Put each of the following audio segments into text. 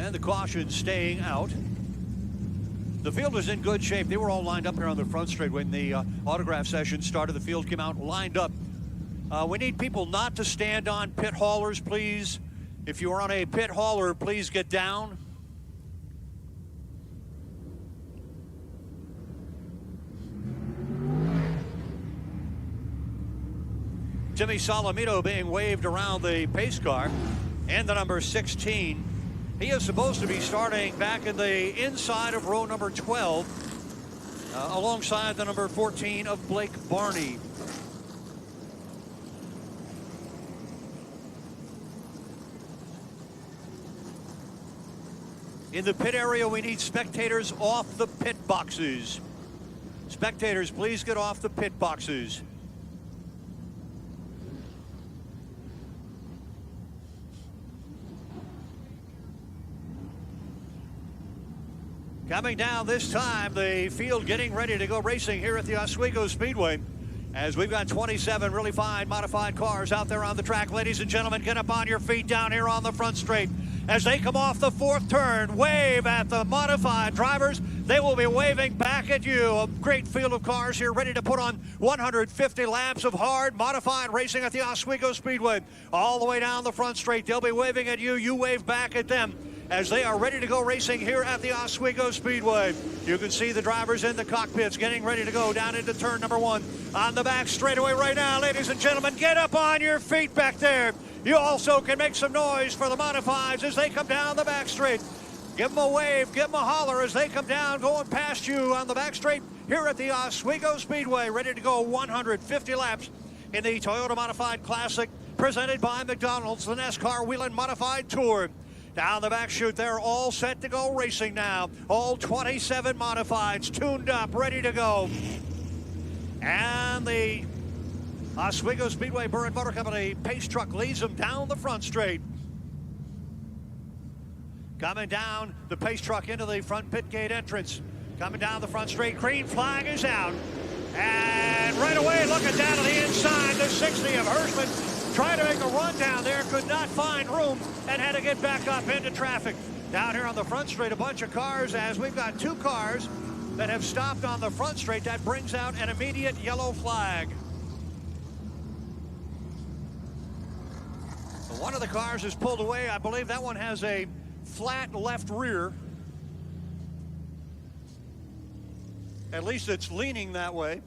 And the caution staying out. The field was in good shape. They were all lined up here on the front straight when the autograph session started. The field came out lined up. We need people not to stand on pit haulers, please. If you are on a pit hauler, please get down. Timmy Solomito being waved around the pace car. And the number 16. He is supposed to be starting back in the inside of row number 12, alongside the number 14 of Blake Barney. In the pit area, we need spectators off the pit boxes. Spectators, please get off the pit boxes. Coming down this time, the field getting ready to go racing here at the Oswego Speedway. As we've got 27 really fine modified cars out there on the track. Ladies and gentlemen, get up on your feet down here on the front straight. As they come off the fourth turn, wave at the modified drivers. They will be waving back at you. A great field of cars here ready to put on 150 laps of hard modified racing at the Oswego Speedway. All the way down the front straight, they'll be waving at you. You wave back at them as they are ready to go racing here at the Oswego Speedway. You can see the drivers in the cockpits getting ready to go down into turn number 1 on the back straightaway right now. Ladies and gentlemen, get up on your feet back there. You also can make some noise for the modifieds as they come down the back straight. Give them a wave, give them a holler as they come down, going past you on the back straight here at the Oswego Speedway, ready to go 150 laps in the Toyota Modified Classic, presented by McDonald's, the NASCAR Whelen Modified Tour. Down the back chute, they're all set to go racing now. All 27 modifieds tuned up, ready to go. And the Oswego Speedway Burren Motor Company pace truck leads them down the front straight. Coming down the pace truck into the front pit gate entrance. Coming down the front straight, green flag is out. And right away, looking down to the inside, the 60 of Hirschman. Tried to make a run down there, could not find room, and had to get back up into traffic. Down here on the front straight, a bunch of cars, as we've got 2 cars that have stopped on the front straight. That brings out an immediate yellow flag. So one of the cars is pulled away. I believe that one has a flat left rear. At least it's leaning that way.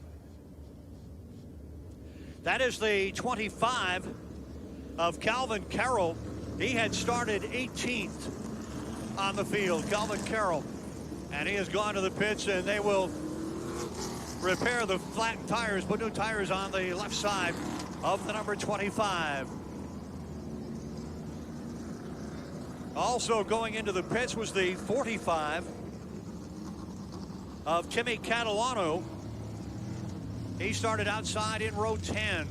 That is the 25 of Calvin Carroll. He had started 18th on the field, Calvin Carroll. And he has gone to the pits, and they will repair the flattened tires, put new tires on the left side of the number 25. Also going into the pits was the 45 of Timmy Catalano. He started outside in row 10.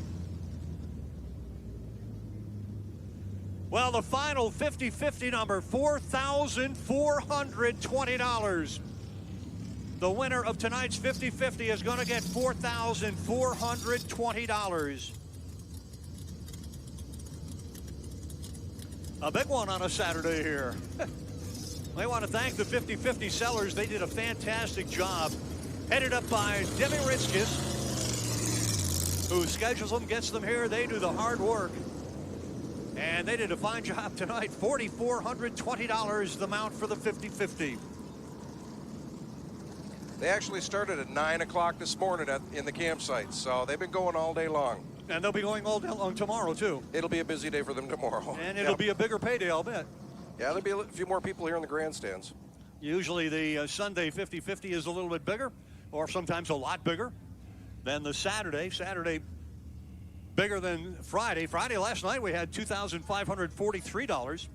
Well, the final 50-50 number, $4,420. The winner of tonight's 50-50 is going to get $4,420. A big one on a Saturday here. We want to thank the 50-50 sellers. They did a fantastic job. Headed up by Debbie Ritzkis, who schedules them, gets them here. They do the hard work. And they did a fine job tonight. $4,420 the amount for the 50-50. They actually started at 9 o'clock this morning in the campsite, so they've been going all day long. And they'll be going all day long tomorrow, too. It'll be a busy day for them tomorrow. And it'll be a bigger payday, I'll bet. Yeah, there'll be a few more people here in the grandstands. Usually the Sunday 50-50 is a little bit bigger, or sometimes a lot bigger than the Saturday. Saturday bigger than Friday. Friday last night we had $2,543.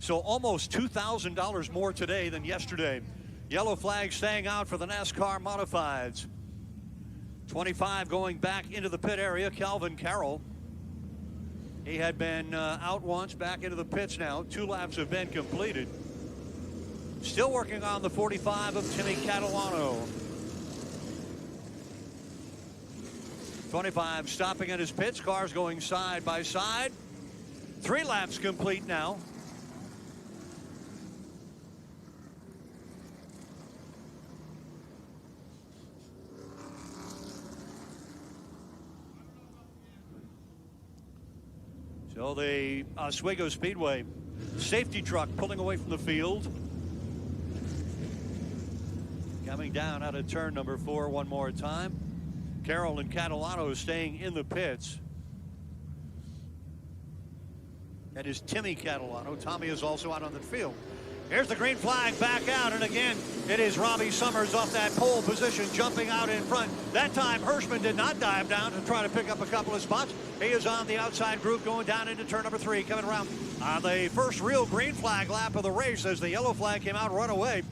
So almost $2,000 more today than yesterday. Yellow flag staying out for the NASCAR Modifieds. 25 going back into the pit area, Calvin Carroll. He had been out once, back into the pits now. 2 laps have been completed. Still working on the 45 of Timmy Catalano. 25 stopping at his pits, cars going side by side. 3 laps complete now. So the Oswego Speedway safety truck pulling away from the field. Coming down out of turn number 4 one more time. Carroll and Catalano staying in the pits. That is Timmy Catalano. Tommy is also out on the field. Here's the green flag back out, and again, it is Robbie Summers off that pole position, jumping out in front. That time, Hirschman did not dive down to try to pick up a couple of spots. He is on the outside group going down into turn number 3, coming around on the first real green flag lap of the race as the yellow flag came out, run away.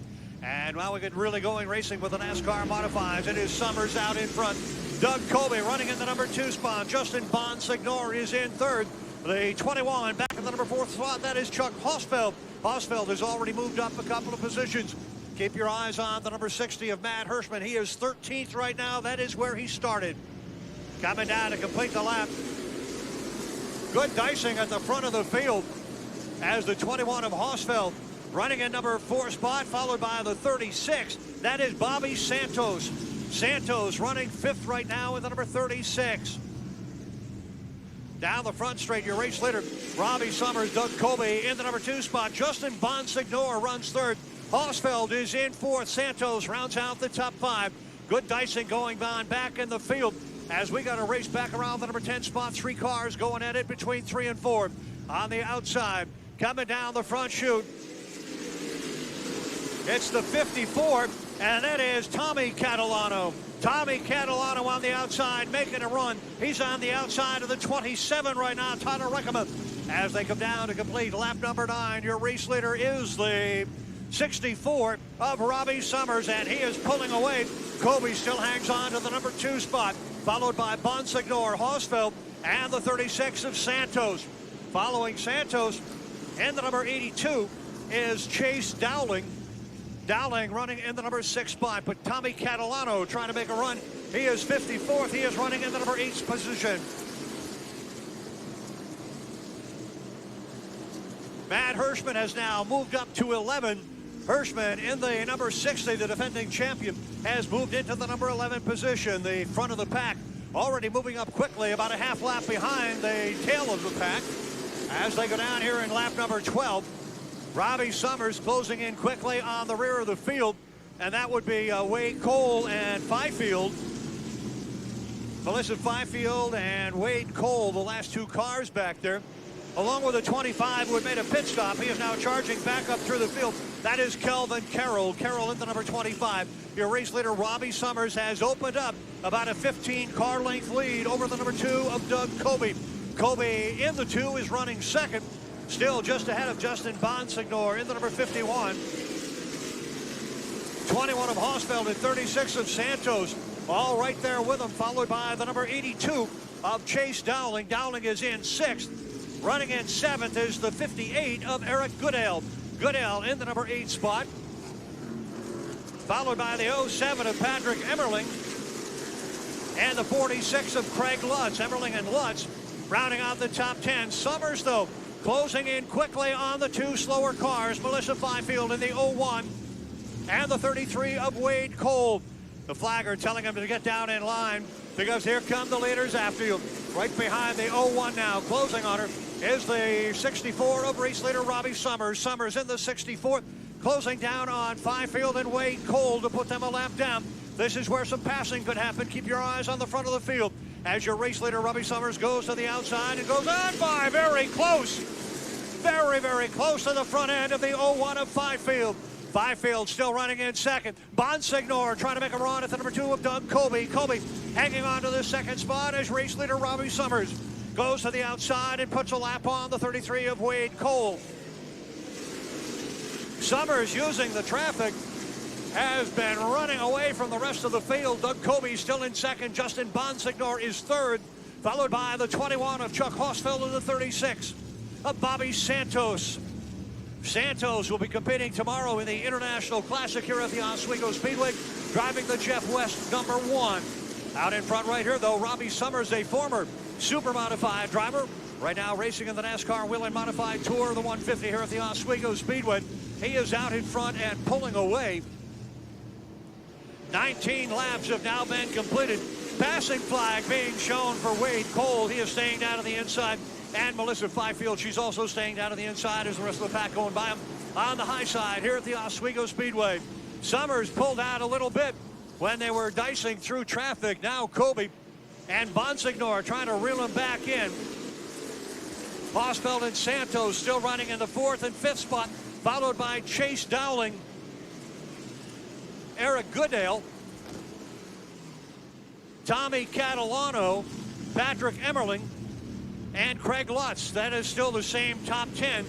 And now we get really going racing with the NASCAR Modifieds. It is Summers out in front. Doug Colby running in the number 2 spot. Justin Bonsignor is in third. The 21 back in the number 4th spot, that is Chuck Hosfeld. Hosfeld has already moved up a couple of positions. Keep your eyes on the number 60 of Matt Hirschman. He is 13th right now. That is where he started. Coming down to complete the lap. Good dicing at the front of the field as the 21 of Hosfeld running in number 4 spot, followed by the 36. That is Bobby Santos. Santos running 5th right now in the number 36. Down the front straight, your race leader, Robbie Summers, Doug Colby in the number 2 spot. Justin Bonsignor runs 3rd. Hosfeld is in 4th. Santos rounds out the top 5. Good dicing going on back in the field as we got a race back around the number 10 spot. 3 cars going at it between 3 and 4. On the outside, coming down the front chute, it's the 54, and that is Tommy Catalano. Tommy Catalano on the outside making a run. He's on the outside of the 27 right now, Tyler Reckerman. As they come down to complete lap number 9, your race leader is the 64 of Robbie Summers, and he is pulling away. Colby still hangs on to the number 2 spot, followed by Bonsignor, Hosfeld, and the 36 of Santos. Following Santos in the number 82 is Chase Dowling. Dowling running in the number 6 spot, but Tommy Catalano trying to make a run. He is 54th. He is running in the number 8 position. Matt Hirschman has now moved up to 11. Hirschman in the number 60, the defending champion, has moved into the number 11 position. The front of the pack already moving up quickly, about a half lap behind the tail of the pack as they go down here in lap number 12. Robbie Summers closing in quickly on the rear of the field, and that would be Wade Cole and Fifield. Melissa Fifield and Wade Cole, the last 2 cars back there, along with a 25 who had made a pit stop. He is now charging back up through the field. That is Kelvin Carroll. Carroll in the number 25. Your race leader, Robbie Summers, has opened up about a 15-car length lead over the number 2 of Doug Colby. Colby in the 2 is running 2nd. Still just ahead of Justin Bonsignor in the number 51. 21 of Hosfeld and 36 of Santos. All right there with him, followed by the number 82 of Chase Dowling. Dowling is in 6th. Running in 7th is the 58 of Eric Goodale. Goodale in the number 8 spot. Followed by the 07 of Patrick Emmerling. And the 46 of Craig Lutz. Emmerling and Lutz rounding out the top 10. Summers, though, closing in quickly on the 2 slower cars. Melissa Fifield in the 01 and the 33 of Wade Cole. The flagger telling him to get down in line because here come the leaders after you. Right behind the 01 now, closing on her, is the 64 of race leader Robbie Summers. Summers in the 64, closing down on Fifield and Wade Cole to put them a lap down. This is where some passing could happen. Keep your eyes on the front of the field as your race leader Robbie Summers goes to the outside and goes on by very close. Very, very close to the front end of the 01 of Fifield. Fifield still running in 2nd. Bonsignor trying to make a run at the number 2 of Doug Colby. Colby hanging on to the 2nd spot as race leader Robbie Summers goes to the outside and puts a lap on the 33 of Wade Cole. Summers, using the traffic, has been running away from the rest of the field. Doug Colby still in 2nd. Justin Bonsignor is 3rd, followed by the 21 of Chuck Hosfeld and the 36 of Bobby Santos. Santos will be competing tomorrow in the International Classic here at the Oswego Speedway, driving the Jeff West number 1. Out in front right here, though, Robbie Summers, a former super modified driver, right now racing in the NASCAR Whelen Modified Tour, the 150 here at the Oswego Speedway. He is out in front and pulling away. 19 laps have now been completed. Passing flag being shown for Wade Cole. He is staying down on the inside and Melissa Fifield. She's also staying down to the inside as the rest of the pack going by them on the high side here at the Oswego Speedway. Summers pulled out a little bit when they were dicing through traffic. Now Kobe and Bonsignor trying to reel him back in. Hosfeld and Santos still running in the 4th and 5th spot, followed by Chase Dowling, Eric Goodale, Tommy Catalano, Patrick Emmerling, and Craig Lutz. That is still the same top 10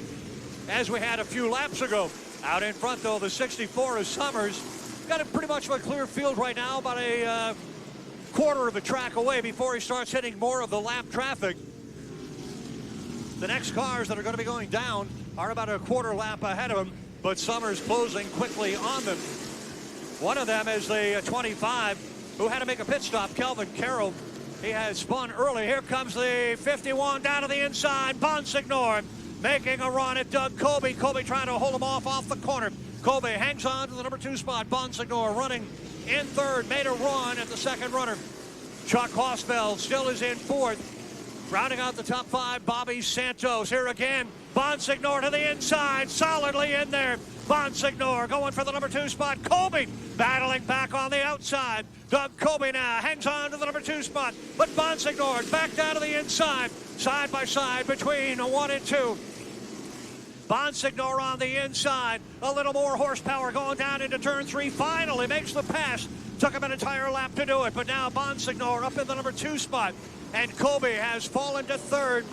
as we had a few laps ago. Out in front, though, the 64 of Summers. Got a pretty much of a clear field right now, about a quarter of a track away before he starts hitting more of the lap traffic. The next cars that are going to be going down are about a quarter lap ahead of him, but Summers closing quickly on them. One of them is the 25, who had to make a pit stop, Kelvin Carroll. He has spun early. Here comes the 51 down to the inside. Bonsignor making a run at Doug Colby. Colby trying to hold him off the corner. Colby hangs on to the number 2 spot. Bonsignor running in 3rd, made a run at the 2nd runner. Chuck Hosfeld still is in 4th. Rounding out the top 5, Bobby Santos. Here again, Bonsignor to the inside, solidly in there. Bonsignor going for the number 2 spot. Colby battling back on the outside. Doug Colby now hangs on to the number 2 spot, but Bonsignor back down to the inside, side by side between 1 and 2. Bonsignor on the inside, a little more horsepower going down into turn 3. Finally makes the pass. Took him an entire lap to do it, but now Bonsignor up in the number 2 spot, and Colby has fallen to 3rd.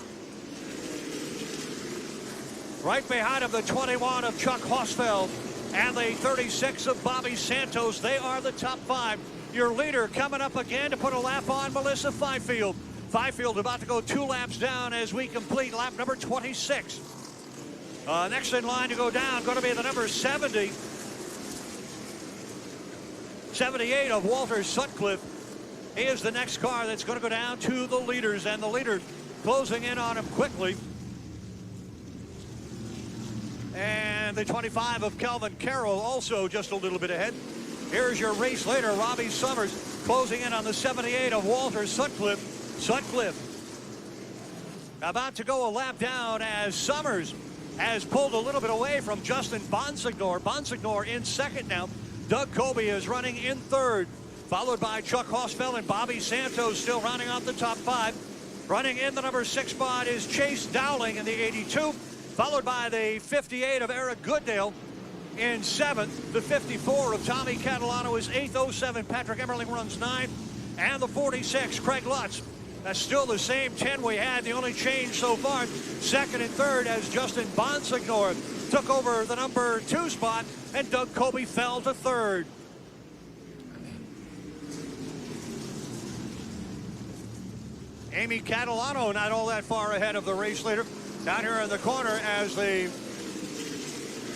Right behind him, the 21 of Chuck Hosfeld and the 36 of Bobby Santos. They are the top 5. Your leader coming up again to put a lap on, Melissa Fifield. Fifield about to go 2 laps down as we complete lap number 26. Next in line to go down, going to be the number 78 of Walter Sutcliffe. He is the next car that's going to go down to the leaders, and the leader closing in on him quickly. And the 25 of Calvin Carroll also just a little bit ahead. Here's your race leader, Robbie Summers, closing in on the 78 of Walter Sutcliffe. Sutcliffe about to go a lap down as Summers has pulled a little bit away from Justin Bonsignor. Bonsignor in 2nd now. Doug Colby is running in 3rd, followed by Chuck Hosfeld and Bobby Santos still rounding out the top 5. Running in the number 6 spot is Chase Dowling in the 82, followed by the 58 of Eric Goodale in 7th. The 54 of Tommy Catalano is 8th. 07 Patrick Emmerling runs 9th. And the 46, Craig Lutz. That's still the same 10 we had. The only change so far, 2nd and 3rd, as Justin Bonsignor took over the number 2 spot, and Doug Colby fell to 3rd. Amy Catalano not all that far ahead of the race leader. Down here in the corner as the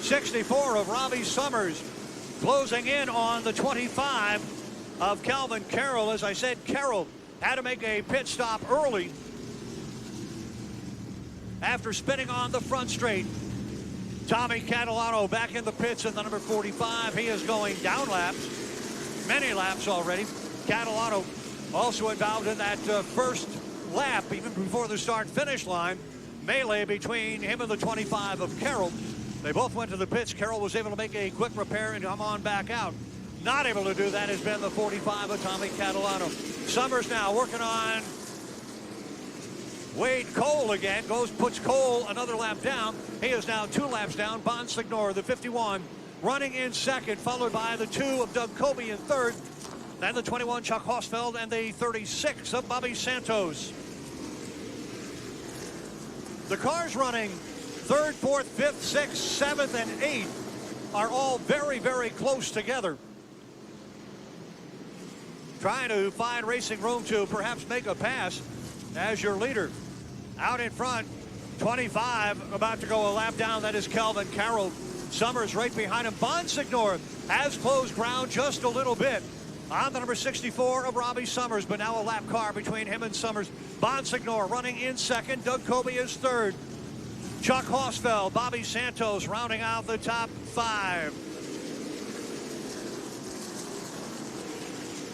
64 of Robbie Summers closing in on the 25 of Calvin Carroll. As I said, Carroll had to make a pit stop early after spinning on the front straight. Tommy Catalano back in the pits in the number 45. He is going down laps, many laps already. Catalano also involved in that first lap, even before the start-finish line. Melee between him and the 25 of Carroll. They both went to the pits. Carroll was able to make a quick repair and come on back out. Not able to do that has been the 45 of Tommy Catalano. Summers now working on Wade Cole again. Puts Cole another lap down. He is now 2 laps down. Bonsignor, the 51, running in 2nd, followed by the 2 of Doug Colby in 3rd. Then the 21, Chuck Hosfeld, and the 36 of Bobby Santos. The cars running 3rd, 4th, 5th, 6th, 7th, and 8th are all very, very close together. Trying to find racing room to perhaps make a pass as your leader. Out in front, 25, about to go a lap down. That is Calvin Carroll. Summers right behind him. Bonsignor has closed ground just a little bit on the number 64 of Robbie Summers, but now a lap car between him and Summers. Bonsignor running in 2nd. Doug Colby is 3rd. Chuck Hosfeld, Bobby Santos rounding out the top 5.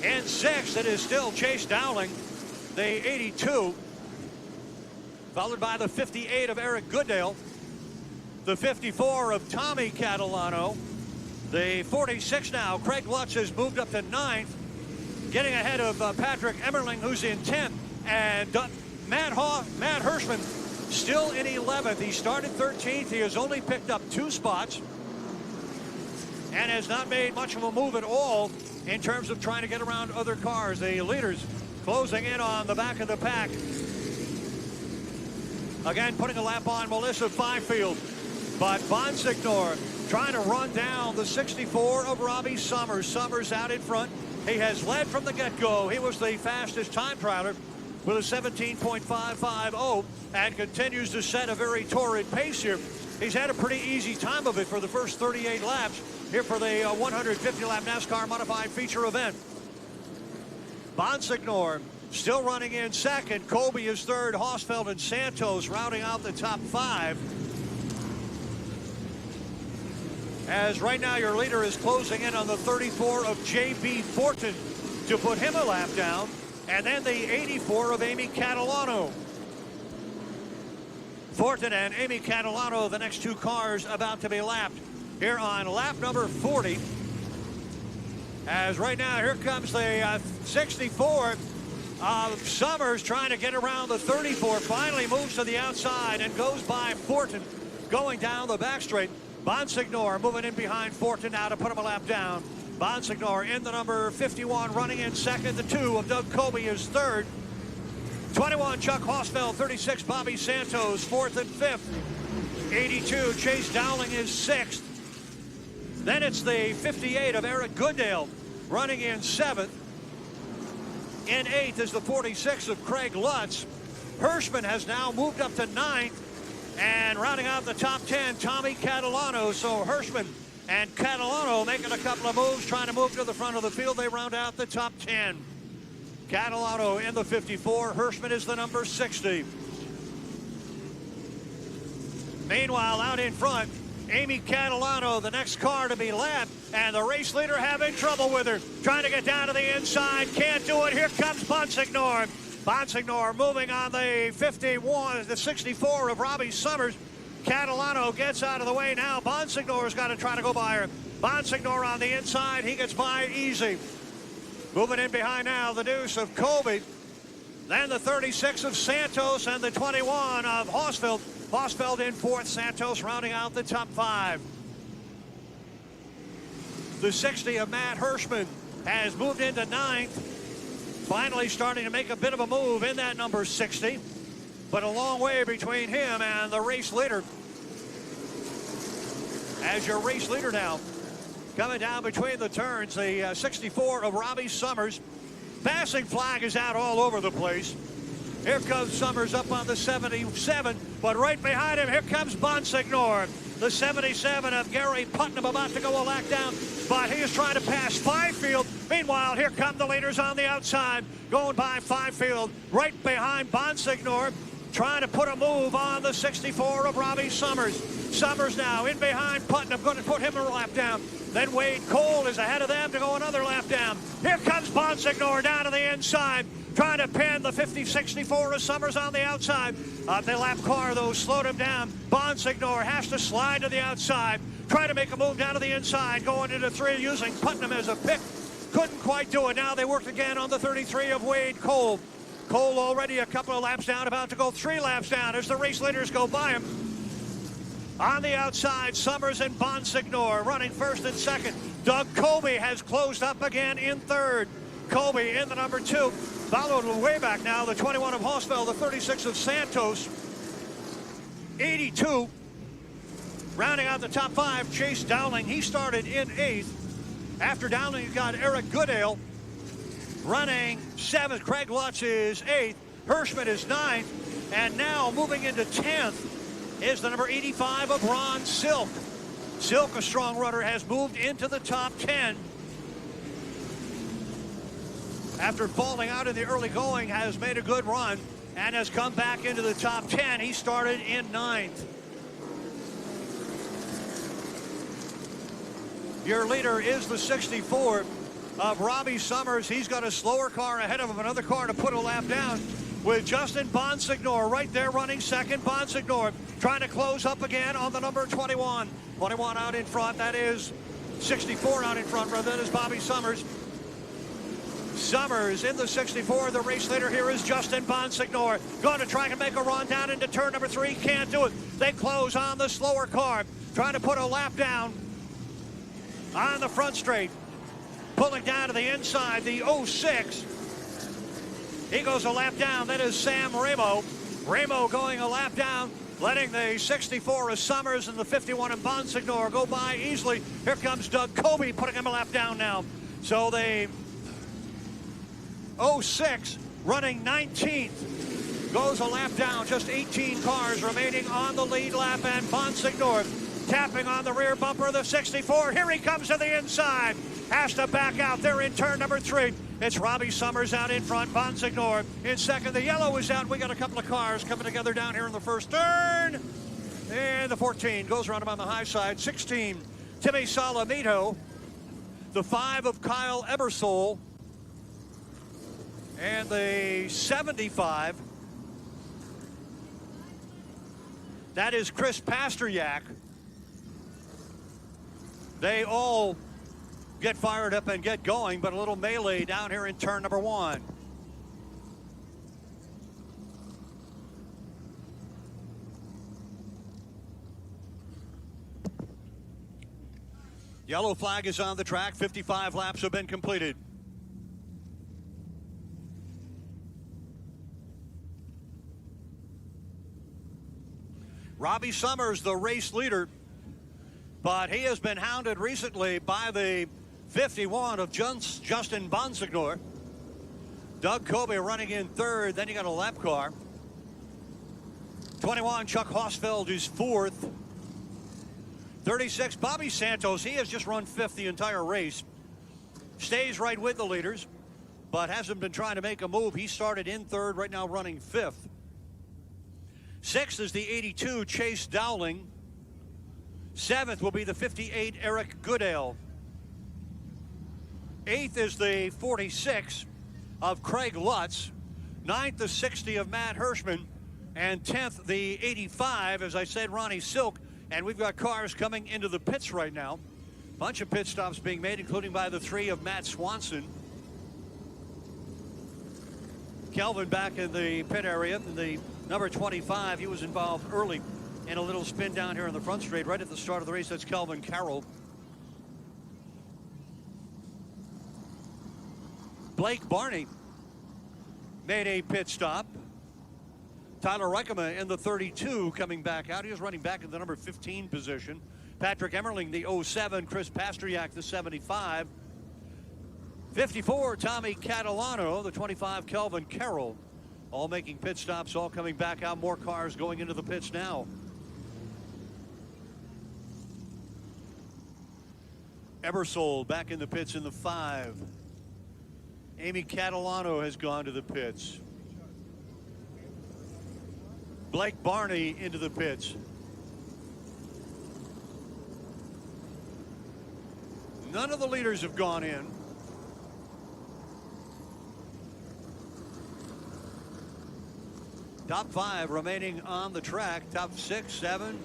In 6th, it is still Chase Dowling, the 82. followed by the 58 of Eric Goodale, the 54 of Tommy Catalano, the 46 now, Craig Lutz has moved up to 9th, getting ahead of Patrick Emmerling, who's in 10th, and Matt Hirschman still in 11th. He started 13th. He has only picked up 2 spots and has not made much of a move at all in terms of trying to get around other cars. The leaders closing in on the back of the pack. Again, putting a lap on Melissa Fifield, but Bonsignor trying to run down the 64 of Robbie Summers. Summers out in front. He has led from the get-go. He was the fastest time trialer with a 17.550 and continues to set a very torrid pace here. He's had a pretty easy time of it for the first 38 laps here for the 150-lap NASCAR Modified Feature event. Bonsignor still running in second. Colby is third. Hosfeld and Santos rounding out the top 5. As right now your leader is closing in on the 34 of J.B. Fortin to put him a lap down. And then the 84 of Amy Catalano. Fortin and Amy Catalano, the next 2 cars about to be lapped here on lap number 40. As right now, here comes the 64 of Summers trying to get around the 34. Finally moves to the outside and goes by Fortin going down the back straight. Bonsignor moving in behind Fortin now to put him a lap down. Bonsignor in the number 51, running in second. The 2 of Doug Colby is third. 21, Chuck Hosfeld. 36, Bobby Santos, 4th and 5th. 82, Chase Dowling is 6th. Then it's the 58 of Eric Goodale, running in 7th. In 8th is the 46 of Craig Lutz. Hirschman has now moved up to 9th. And rounding out the top 10, Tommy Catalano. So Hirschman and Catalano making a couple of moves, trying to move to the front of the field. They round out the top 10. Catalano in the 54. Hirschman is the number 60. Meanwhile, out in front, Amy Catalano, the next car to be lapped, and the race leader having trouble with her. Trying to get down to the inside, can't do it. Here comes Bonsignor. Bonsignor moving on the 51, the 64 of Robbie Summers. Catalano gets out of the way now. Bonsignor's got to try to go by her. Bonsignor on the inside, he gets by easy. Moving in behind now, the deuce of Colby. Then the 36 of Santos and the 21 of Hosfeld. Hosfeld in 4th, Santos rounding out the top 5. The 60 of Matt Hirschman has moved into 9th. Finally starting to make a bit of a move in that number 60. But a long way between him and the race leader. As your race leader now, coming down between the turns, the 64 of Robbie Summers. Passing flag is out all over the place. Here comes Summers up on the 77, but right behind him, here comes Bonsignor. The 77 of Gary Putnam about to go a lap down, but he is trying to pass Fifield. Meanwhile, here come the leaders on the outside, going by Fifield, right behind Bonsignor, trying to put a move on the 64 of Robbie Summers. Summers now in behind Putnam, going to put him a lap down. Then Wade Cole is ahead of them to go another lap down. Here comes Bonsignor down to the inside, trying to pin the 50-64 of Summers on the outside. The lap car, though, slowed him down. Bonsignor has to slide to the outside, try to make a move down to the inside, going into 3 using Putnam as a pick. Couldn't quite do it. Now they worked again on the 33 of Wade Cole. Cole already a couple of laps down, about to go 3 laps down as the race leaders go by him. On the outside, Summers and Bonsignor running 1st and 2nd. Doug Colby has closed up again in 3rd. Colby in the number 2. Followed way back now, the 21 of Hosfeld, the 36 of Santos. 82. Rounding out the top 5, Chase Dowling. He started in 8th. After Dowling, you got Eric Goodale running 7th. Craig Lutz is 8th. Hirschman is 9th. And now moving into 10th is the number 85 of Ron Silk. Silk, a strong runner, has moved into the top 10. After falling out in the early going, has made a good run and has come back into the top 10. He started in 9th. Your leader is the 64 of Robbie Summers. He's got a slower car ahead of him, another car to put a lap down. with Justin Bonsignor right there running second. Bonsignor trying to close up again on the number 21. 21 out in front. That is 64 out in front. Rather, that is Bobby Summers. Summers in the 64. The race leader here is Justin Bonsignor. Going to try and make a run down into turn number 3. Can't do it. They close on the slower car. Trying to put a lap down on the front straight. Pulling down to the inside, the 06. He goes a lap down. That is Sam Ramo. Ramo going a lap down, letting the 64 of Summers and the 51 of Bonsignor go by easily. Here comes Doug Kobe putting him a lap down now. So the 06 running 19th goes a lap down. Just 18 cars remaining on the lead lap, and Bonsignor tapping on the rear bumper of the 64. Here he comes to the inside. Has to back out there in turn number 3. It's Robbie Summers out in front. Bonsignor in second. The yellow is out. We got a couple of cars coming together down here in the first turn. And the 14 goes around him on the high side. 16, Timmy Salamito. The 5 of Kyle Ebersole. And the 75. That is Chris Pasteryak. They all get fired up and get going, but a little melee down here in turn number 1. Yellow flag is on the track. 55 laps have been completed. Robbie Summers, the race leader, but he has been hounded recently by the 51 of Justin Bonsignor. Doug Kobe running in third. Then you got a lap car. 21, Chuck Hosfeld is fourth. 36, Bobby Santos. He has just run fifth the entire race. Stays right with the leaders, but hasn't been trying to make a move. He started in third, right now running fifth. Sixth is the 82, Chase Dowling. Seventh will be the 58, Eric Goodale. Eighth is the 46 of Craig Lutz. Ninth, the 60 of Matt Hirschman. And 10th, the 85, as I said, Ronnie Silk. And we've got cars coming into the pits right now. Bunch of pit stops being made, including by the 3 of Matt Swanson. Kelvin back in the pit area. In the number 25, he was involved early in a little spin down here in the front straight right at the start of the race. That's Kelvin Carroll. Blake Barney made a pit stop. Tyler Reikema in the 32 coming back out. He was running back in the number 15 position. Patrick Emmerling, the 07. Chris Pasteryak, the 75. 54, Tommy Catalano. The 25, Kelvin Carroll. All making pit stops, all coming back out. More cars going into the pits now. Ebersole back in the pits in the 5. Amy Catalano has gone to the pits. Blake Barney into the pits. None of the leaders have gone in. Top 5 remaining on the track. Top 6, 7,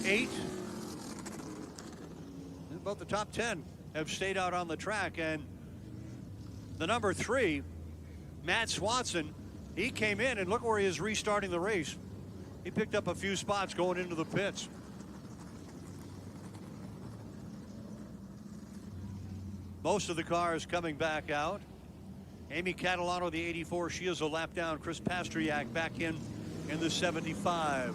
8. About the top 10 have stayed out on the track. And the number 3, Matt Swanson, he came in, and look where he is restarting the race. He picked up a few spots going into the pits. Most of the cars coming back out. Amy Catalano, the 84, she is a lap down. Chris Pasteryak back in the 75.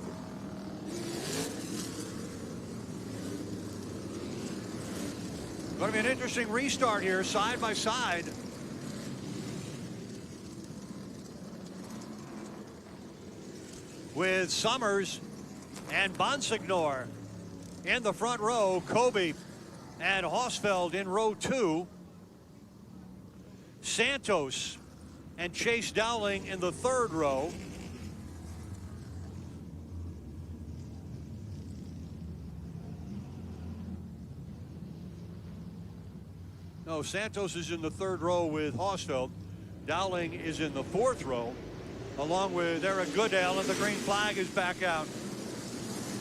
Going to be an interesting restart here, side by side. With Summers and Bonsignor in the front row, Kobe and Hosfeld in row 2. Santos and Chase Dowling in the 3rd row. No, Santos is in the 3rd row with Hosfeld. Dowling is in the 4th row, along with Eric Goodale, and the green flag is back out.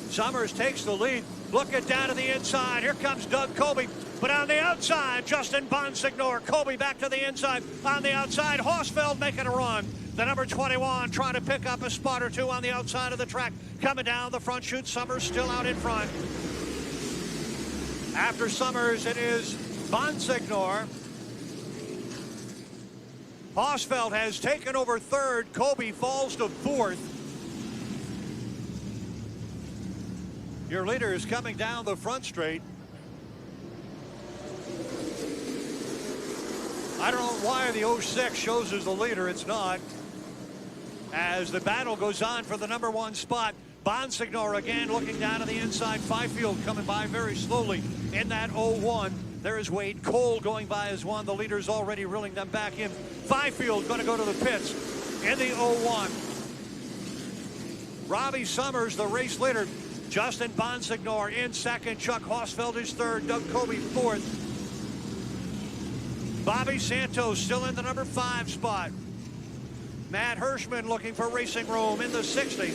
Summers takes the lead. Looking down to the inside. Here comes Doug Colby. But on the outside, Justin Bonsignor. Colby back to the inside. On the outside, Horsfeld making a run. The number 21 trying to pick up a spot or two on the outside of the track. Coming down the front chute. Summers still out in front. After Summers, it is Bonsignor. Horsfeld has taken over 3rd. Colby falls to 4th. Your leader is coming down the front straight. I don't know why the 06 shows as the leader. It's not. As the battle goes on for the number 1 spot, Bonsignor again looking down to the inside. Fifield coming by very slowly in that 01. There is Wade Cole going by as 1. The leader's already reeling them back in. Fifield going to go to the pits in the 01. Robbie Summers, the race leader. Justin Bonsignor in 2nd. Chuck Horsfeld is 3rd. Doug Colby 4th. Bobby Santos still in the number 5 spot. Matt Hirschman looking for racing room in the 60.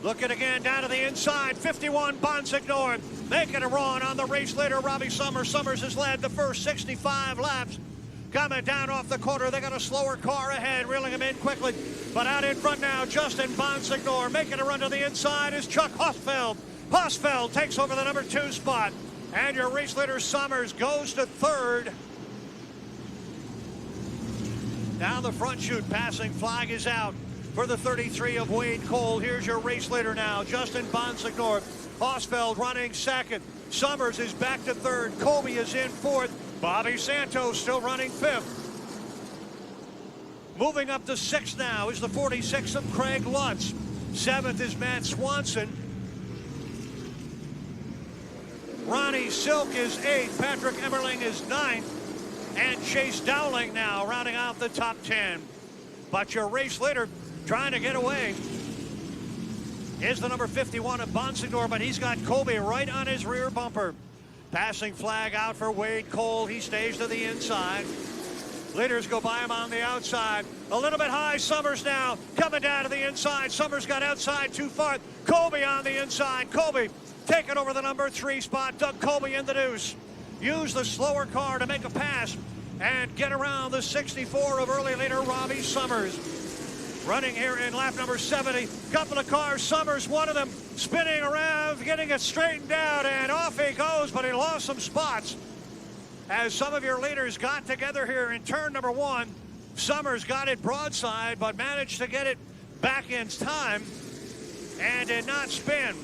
Looking again down to the inside. 51 Bonsignor making a run on the race leader Robbie Summers. Summers has led the first 65 laps. Coming down off the corner, they got a slower car ahead, reeling him in quickly. But out in front now, Justin Bonsignor making a run to the inside is Chuck Horsfeld. Horsfeld takes over the number 2 spot. And your race leader Summers goes to 3rd. Down the front chute, passing flag is out for the 33 of Wade Cole. Here's your race leader now, Justin Bonsignor. Horsfeld running 2nd. Summers is back to 3rd. Colby is in 4th. Bobby Santos still running 5th. Moving up to 6th now is the 46 of Craig Lutz. 7th is Matt Swanson. Ronnie Silk is 8th. Patrick Emmerling is 9th. And Chase Dowling now rounding out the top 10. But your race leader trying to get away is the number 51 of Bonsignor, but he's got Colby right on his rear bumper. Passing flag out for Wade Cole. He stays to the inside. Leaders go by him on the outside. A little bit high. Summers now coming down to the inside. Summers got outside too far. Colby on the inside. Colby taking over the number 3 spot. Doug Colby in the deuce. Use the slower car to make a pass and get around the 64 of early leader Robbie Summers. Running here in lap number 70. Couple of cars. Summers, one of them, spinning around, getting it straightened out, and off he goes, but he lost some spots. As some of your leaders got together here in turn number 1, Summers got it broadside, but managed to get it back in time and did not spin.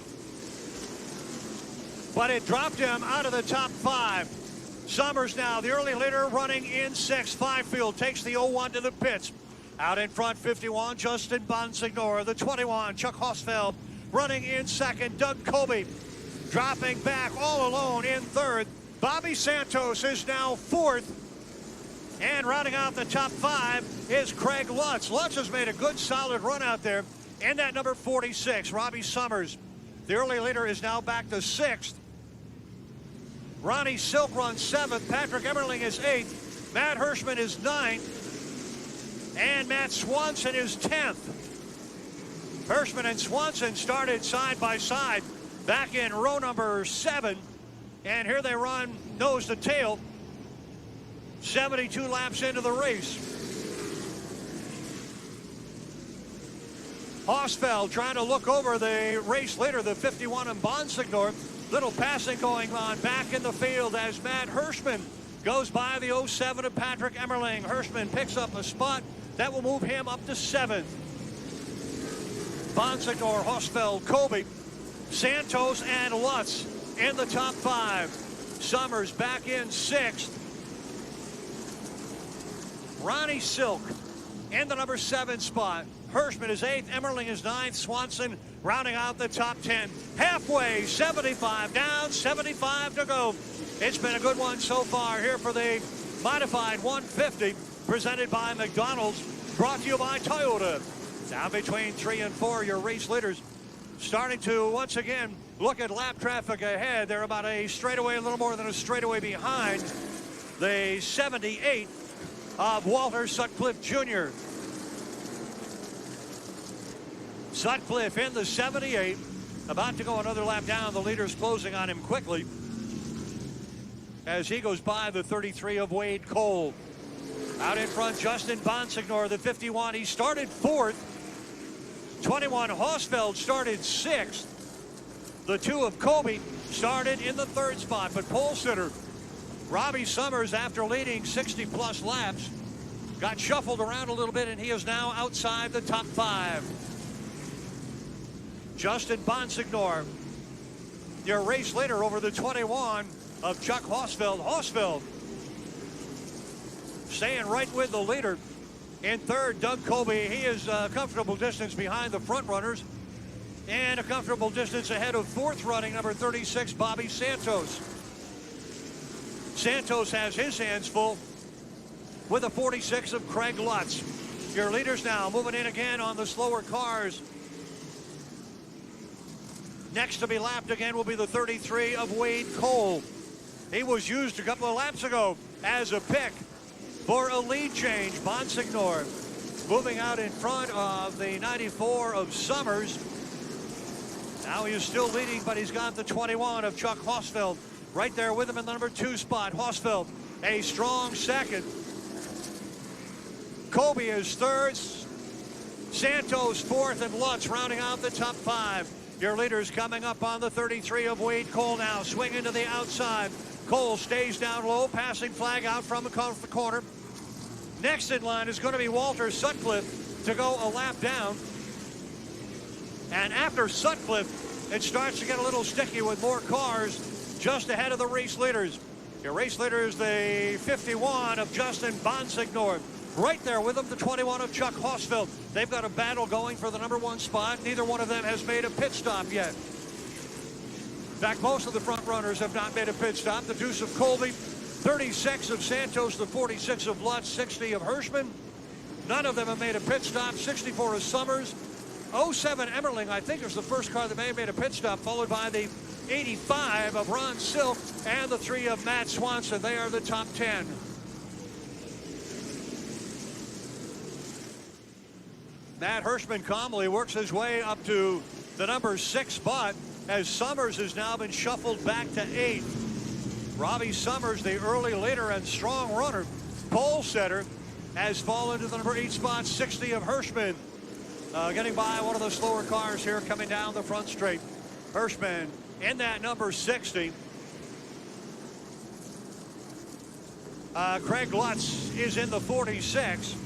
But it dropped him out of the top 5. Summers now, the early leader, running in 6th. Fifield takes the 01 to the pits. Out in front, 51, Justin Bonsignor. The 21, Chuck Horsfeld, running in 2nd. Doug Colby dropping back all alone in 3rd. Bobby Santos is now 4th. And rounding out the top 5 is Craig Lutz. Lutz has made a good, solid run out there in that number 46, Robbie Summers. The early leader is now back to 6th. Ronnie Silk runs 7th. Patrick Emmerling is 8th. Matt Hirschman is 9th. And Matt Swanson is 10th. Hirschman and Swanson started side by side back in row number 7. And here they run nose to tail. 72 laps into the race. Horsfeld trying to look over the race leader, the 51 of Bonsignor. Little passing going on back in the field as Matt Hirschman goes by the 07 of Patrick Emmerling. Hirschman picks up a spot that will move him up to 7th. Bonsignor, Horsfeld, Colby, Santos, and Lutz in the top 5. Summers back in 6th. Ronnie Silk in the number 7 spot. Hirschman is 8th. Emmerling is 9th. Swanson rounding out the top 10. Halfway, 75 down, 75 to go. It's been a good one so far here for the modified 150 presented by McDonald's, brought to you by Toyota. Down between 3 and 4, your race leaders starting to once again look at lap traffic ahead. They're about a straightaway, a little more than a straightaway behind the 78 of Walter Sutcliffe Jr. Sutcliffe in the 78, about to go another lap down. The leader's closing on him quickly as he goes by the 33 of Wade Cole. Out in front, Justin Bonsignor, the 51. He started fourth. 21 Hosfeld started sixth. The 2 of Kobe started in the third spot, but pole sitter Robbie Summers, after leading 60-plus laps, got shuffled around a little bit, and he is now outside the top 5. Justin Bonsignor, your race leader over the 21 of Chuck Hosfeld. Hosfeld staying right with the leader. In third, Doug Kobe. He is a comfortable distance behind the front runners and a comfortable distance ahead of fourth running number 36, Bobby Santos. Santos has his hands full with a 46 of Craig Lutz. Your leaders now moving in again on the slower cars. Next to be lapped again will be the 33 of Wade Cole. He was used a couple of laps ago as a pick for a lead change. Bonsignor moving out in front of the 94 of Summers. Now he is still leading, but he's got the 21 of Chuck Hosfeld right there with him in the number 2 spot. Hosfeld, a strong second. Kobe is third. Santos fourth, and Lutz rounding out the top 5. Your leaders coming up on the 33 of Wade Cole now. Swinging to the outside. Cole stays down low. Passing flag out from across the corner. Next in line is going to be Walter Sutcliffe to go a lap down. And after Sutcliffe, it starts to get a little sticky with more cars just ahead of the race leaders. Your race leader is the 51 of Justin Bonsignor. Right there with him, the 21 of Chuck Hosfeld. They've got a battle going for the number 1 spot. Neither one of them has made a pit stop yet. In fact, most of the front runners have not made a pit stop. The deuce of Colby, 36 of Santos, the 46 of Lutz, 60 of Hirschman. None of them have made a pit stop. 64 of Summers. 07 Emmerling, I think, is the first car that may have made a pit stop, followed by the 85 of Ron Silk and the 3 of Matt Swanson. They are the top 10. Matt Hirschman calmly works his way up to the number 6 spot as Summers has now been shuffled back to 8th. Robbie Summers, the early leader and strong runner, pole setter, has fallen to the number 8 spot. 60 of Hirschman, getting by one of the slower cars here coming down the front straight. Hirschman in that number 60. Craig Lutz is in the 46.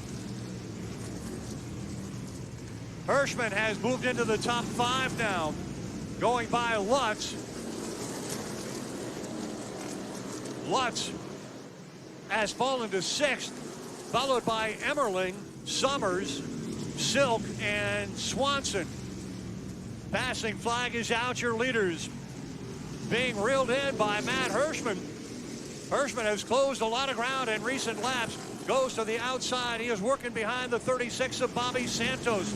Hirschman has moved into the top 5 now, going by Lutz. Lutz has fallen to 6th, followed by Emmerling, Summers, Silk, and Swanson. Passing flag is out. Your leaders being reeled in by Matt Hirschman. Hirschman has closed a lot of ground in recent laps. Goes to the outside. He is working behind the 36 of Bobby Santos.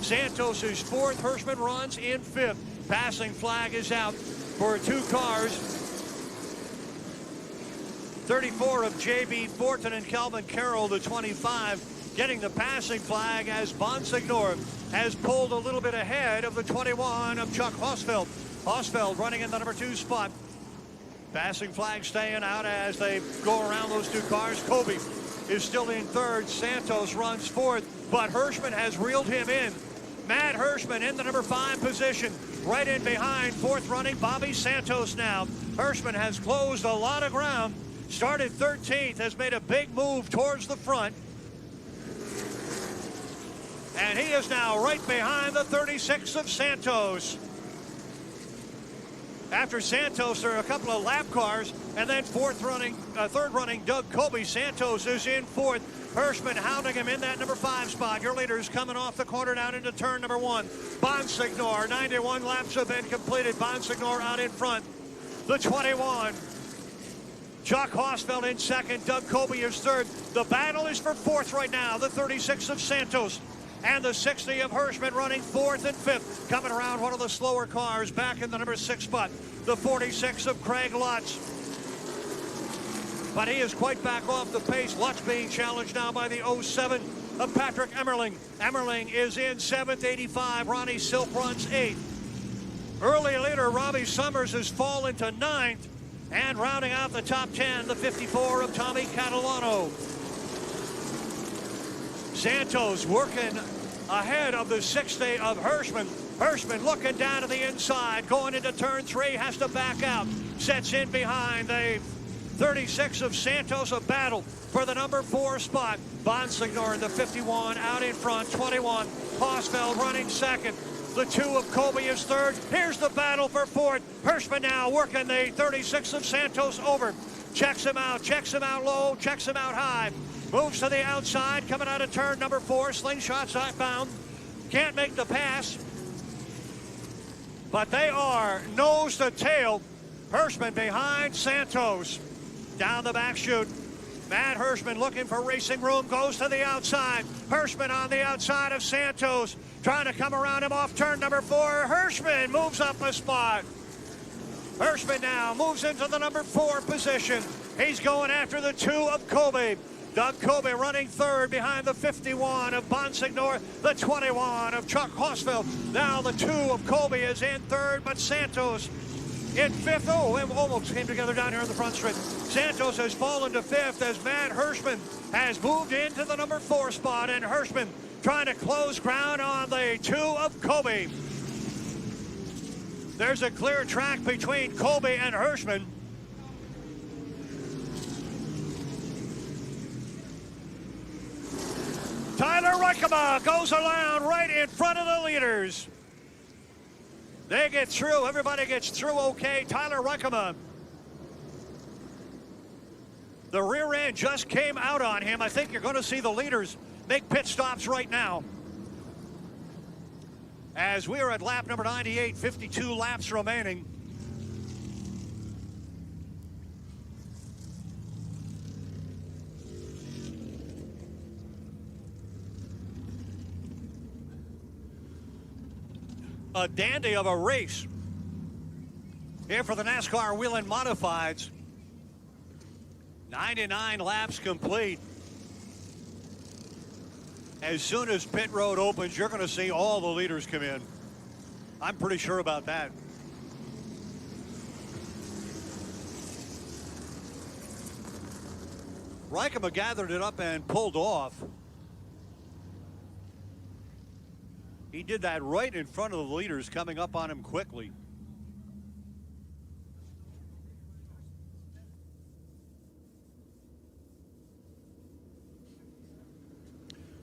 Santos is 4th. Hirschman runs in 5th. Passing flag is out for 2 cars. 34 of J.B. Fortin and Calvin Carroll, the 25, getting the passing flag as Bonsignor has pulled a little bit ahead of the 21 of Chuck Hosfeld. Hosfeld running in the number 2 spot. Passing flag staying out as they go around those 2 cars. Kobe is still in 3rd. Santos runs 4th, but Hirschman has reeled him in. Matt Hirschman in the number 5 position, right in behind 4th running Bobby Santos now. Hirschman has closed a lot of ground. Started 13th, has made a big move towards the front. And he is now right behind the 36 of Santos. After Santos, there are a couple of lap cars, and then third running Doug Kobe. Santos is in 4th. Hirschman hounding him in that number 5 spot. Your leaders coming off the corner down into turn number 1. Bonsignor, 91 laps have been completed. Bonsignor out in front. The 21. Chuck Hosfeld in 2nd. Doug Kobe is 3rd. The battle is for 4th right now. The 36 of Santos and the 60 of Hirschman running 4th and 5th. Coming around one of the slower cars back in the number 6 spot, the 46 of Craig Lutz. But he is quite back off the pace. Lutz being challenged now by the 07 of Patrick Emmerling. Emmerling is in 7th, 85. Ronnie Silk runs 8th. Early leader Robbie Summers has fallen to 9th. And rounding out the top 10, the 54 of Tommy Catalano. Santos working ahead of the 60 of Hirschman. Hirschman looking down to the inside, going into turn 3, has to back out. Sets in behind the 36 of Santos, a battle for the number 4 spot. Bonsignor, the 51, out in front. 21, Hosfeld running 2nd. The 2 of Colby is 3rd. Here's the battle for 4th. Hirschman now working the 36 of Santos over. Checks him out low, checks him out high. Moves to the outside, coming out of turn number 4. Slingshots outbound. Can't make the pass. But they are nose to tail. Hirschman behind Santos. Down the back chute. Matt Hirschman looking for racing room, goes to the outside. Hirschman on the outside of Santos, trying to come around him off turn number 4. Hirschman moves up a spot. Hirschman now moves into the number 4 position. He's going after the 2 of Colby. Doug Colby running 3rd behind the 51 of Bonsignor, the 21 of Chuck Hosfeld. Now the 2 of Colby is in 3rd, but Santos in 5th. Oh, it almost came together down here in the front straight. Santos has fallen to 5th as Matt Hirschman has moved into the number 4 spot, and Hirschman trying to close ground on the 2 of Colby. There's a clear track between Colby and Hirschman. Tyler Reichema goes around right in front of the leaders. They get through. Everybody gets through okay. Tyler Reichema. The rear end just came out on him. I think you're going to see the leaders make pit stops right now. As we are at lap number 98, 52 laps remaining. A dandy of a race here for the NASCAR Whelen Modifieds. 99 laps complete. As soon as pit road opens, you're going to see all the leaders come in. I'm pretty sure about that. Reichema gathered it up and pulled off. He did that right in front of the leaders coming up on him quickly.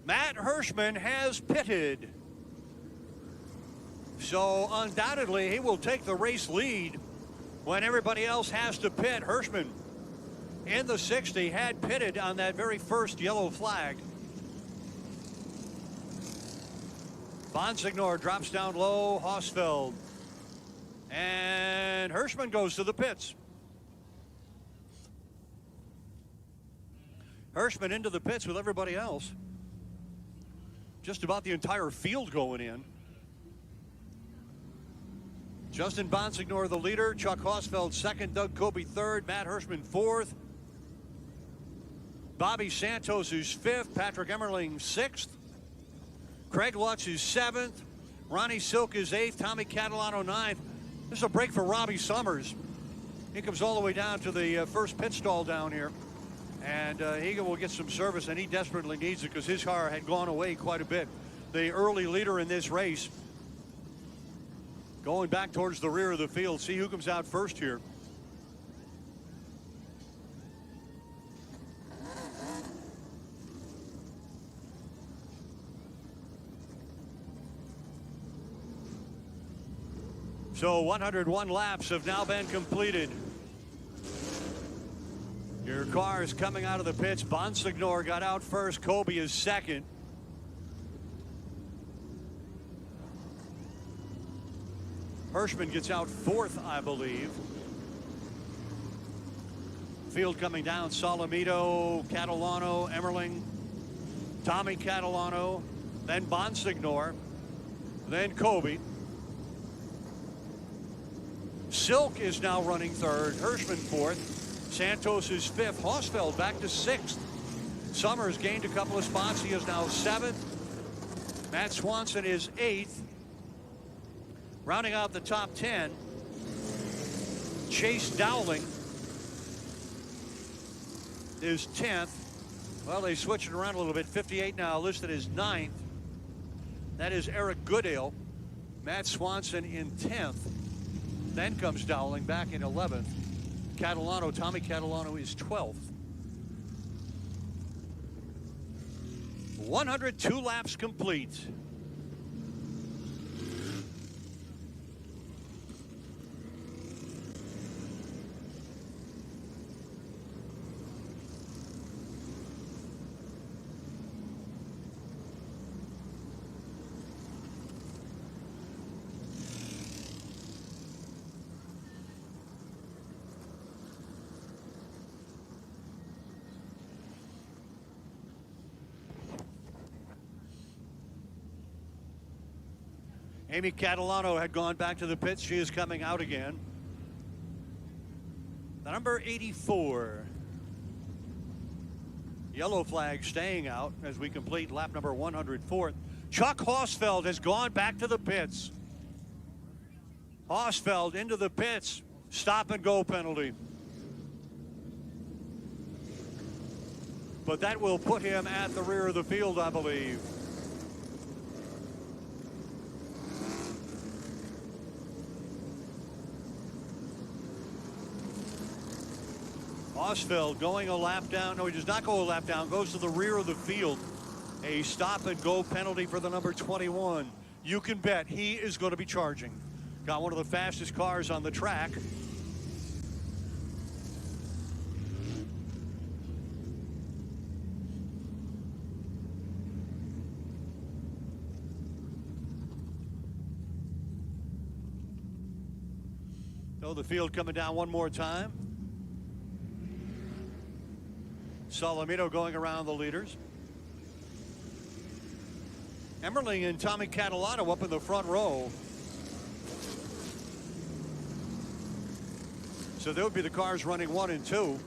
Matt Hirschman has pitted. So undoubtedly he will take the race lead when everybody else has to pit. Hirschman in the 60 had pitted on that very first yellow flag. Bonsignor drops down low, Hosfeld. And Hirschman goes to the pits. Hirschman into the pits with everybody else. Just about the entire field going in. Justin Bonsignor the leader, Chuck Hosfeld second, Doug Colby third, Matt Hirschman fourth. Bobby Santos who's fifth, Patrick Emmerling sixth. Craig Lutz is 7th. Ronnie Silk is 8th. Tommy Catalano 9th. This is a break for Robbie Summers. He comes all the way down to the first pit stall down here. And he will get some service, and he desperately needs it because his car had gone away quite a bit. The early leader in this race going back towards the rear of the field. See who comes out first here. So 101 laps have now been completed. Your car is coming out of the pits. Bonsignor got out first. Colby is second. Hirschman gets out fourth, I believe. Field coming down. Solomito, Catalano, Emmerling, Tommy Catalano, then Bonsignor, then Kobe. Silk is now running third, Hirschman fourth, Santos is fifth, Hosfeld back to sixth. Summers gained a couple of spots. He is now seventh. Matt Swanson is eighth. Rounding out the top 10, Chase Dowling is 10th. Well, they switched it around a little bit. 58 now, listed as 9th. That is Eric Goodale. Matt Swanson in 10th. Then comes Dowling back in 11th. Catalano, Tommy Catalano is 12th. 102 laps complete. Amy Catalano had gone back to the pits. She is coming out again. The number 84. Yellow flag staying out as we complete lap number 104. Chuck Hosfeld has gone back to the pits. Hosfeld into the pits. Stop and go penalty. But that will put him at the rear of the field, I believe. Oswego going a lap down. No, he does not go a lap down. Goes to the rear of the field. A stop and go penalty for the number 21. You can bet he is going to be charging. Got one of the fastest cars on the track. So the field coming down one more time. Salamito going around the leaders. Emmerling and Tommy Catalano up in the front row. So there would be the cars running 1 and 2.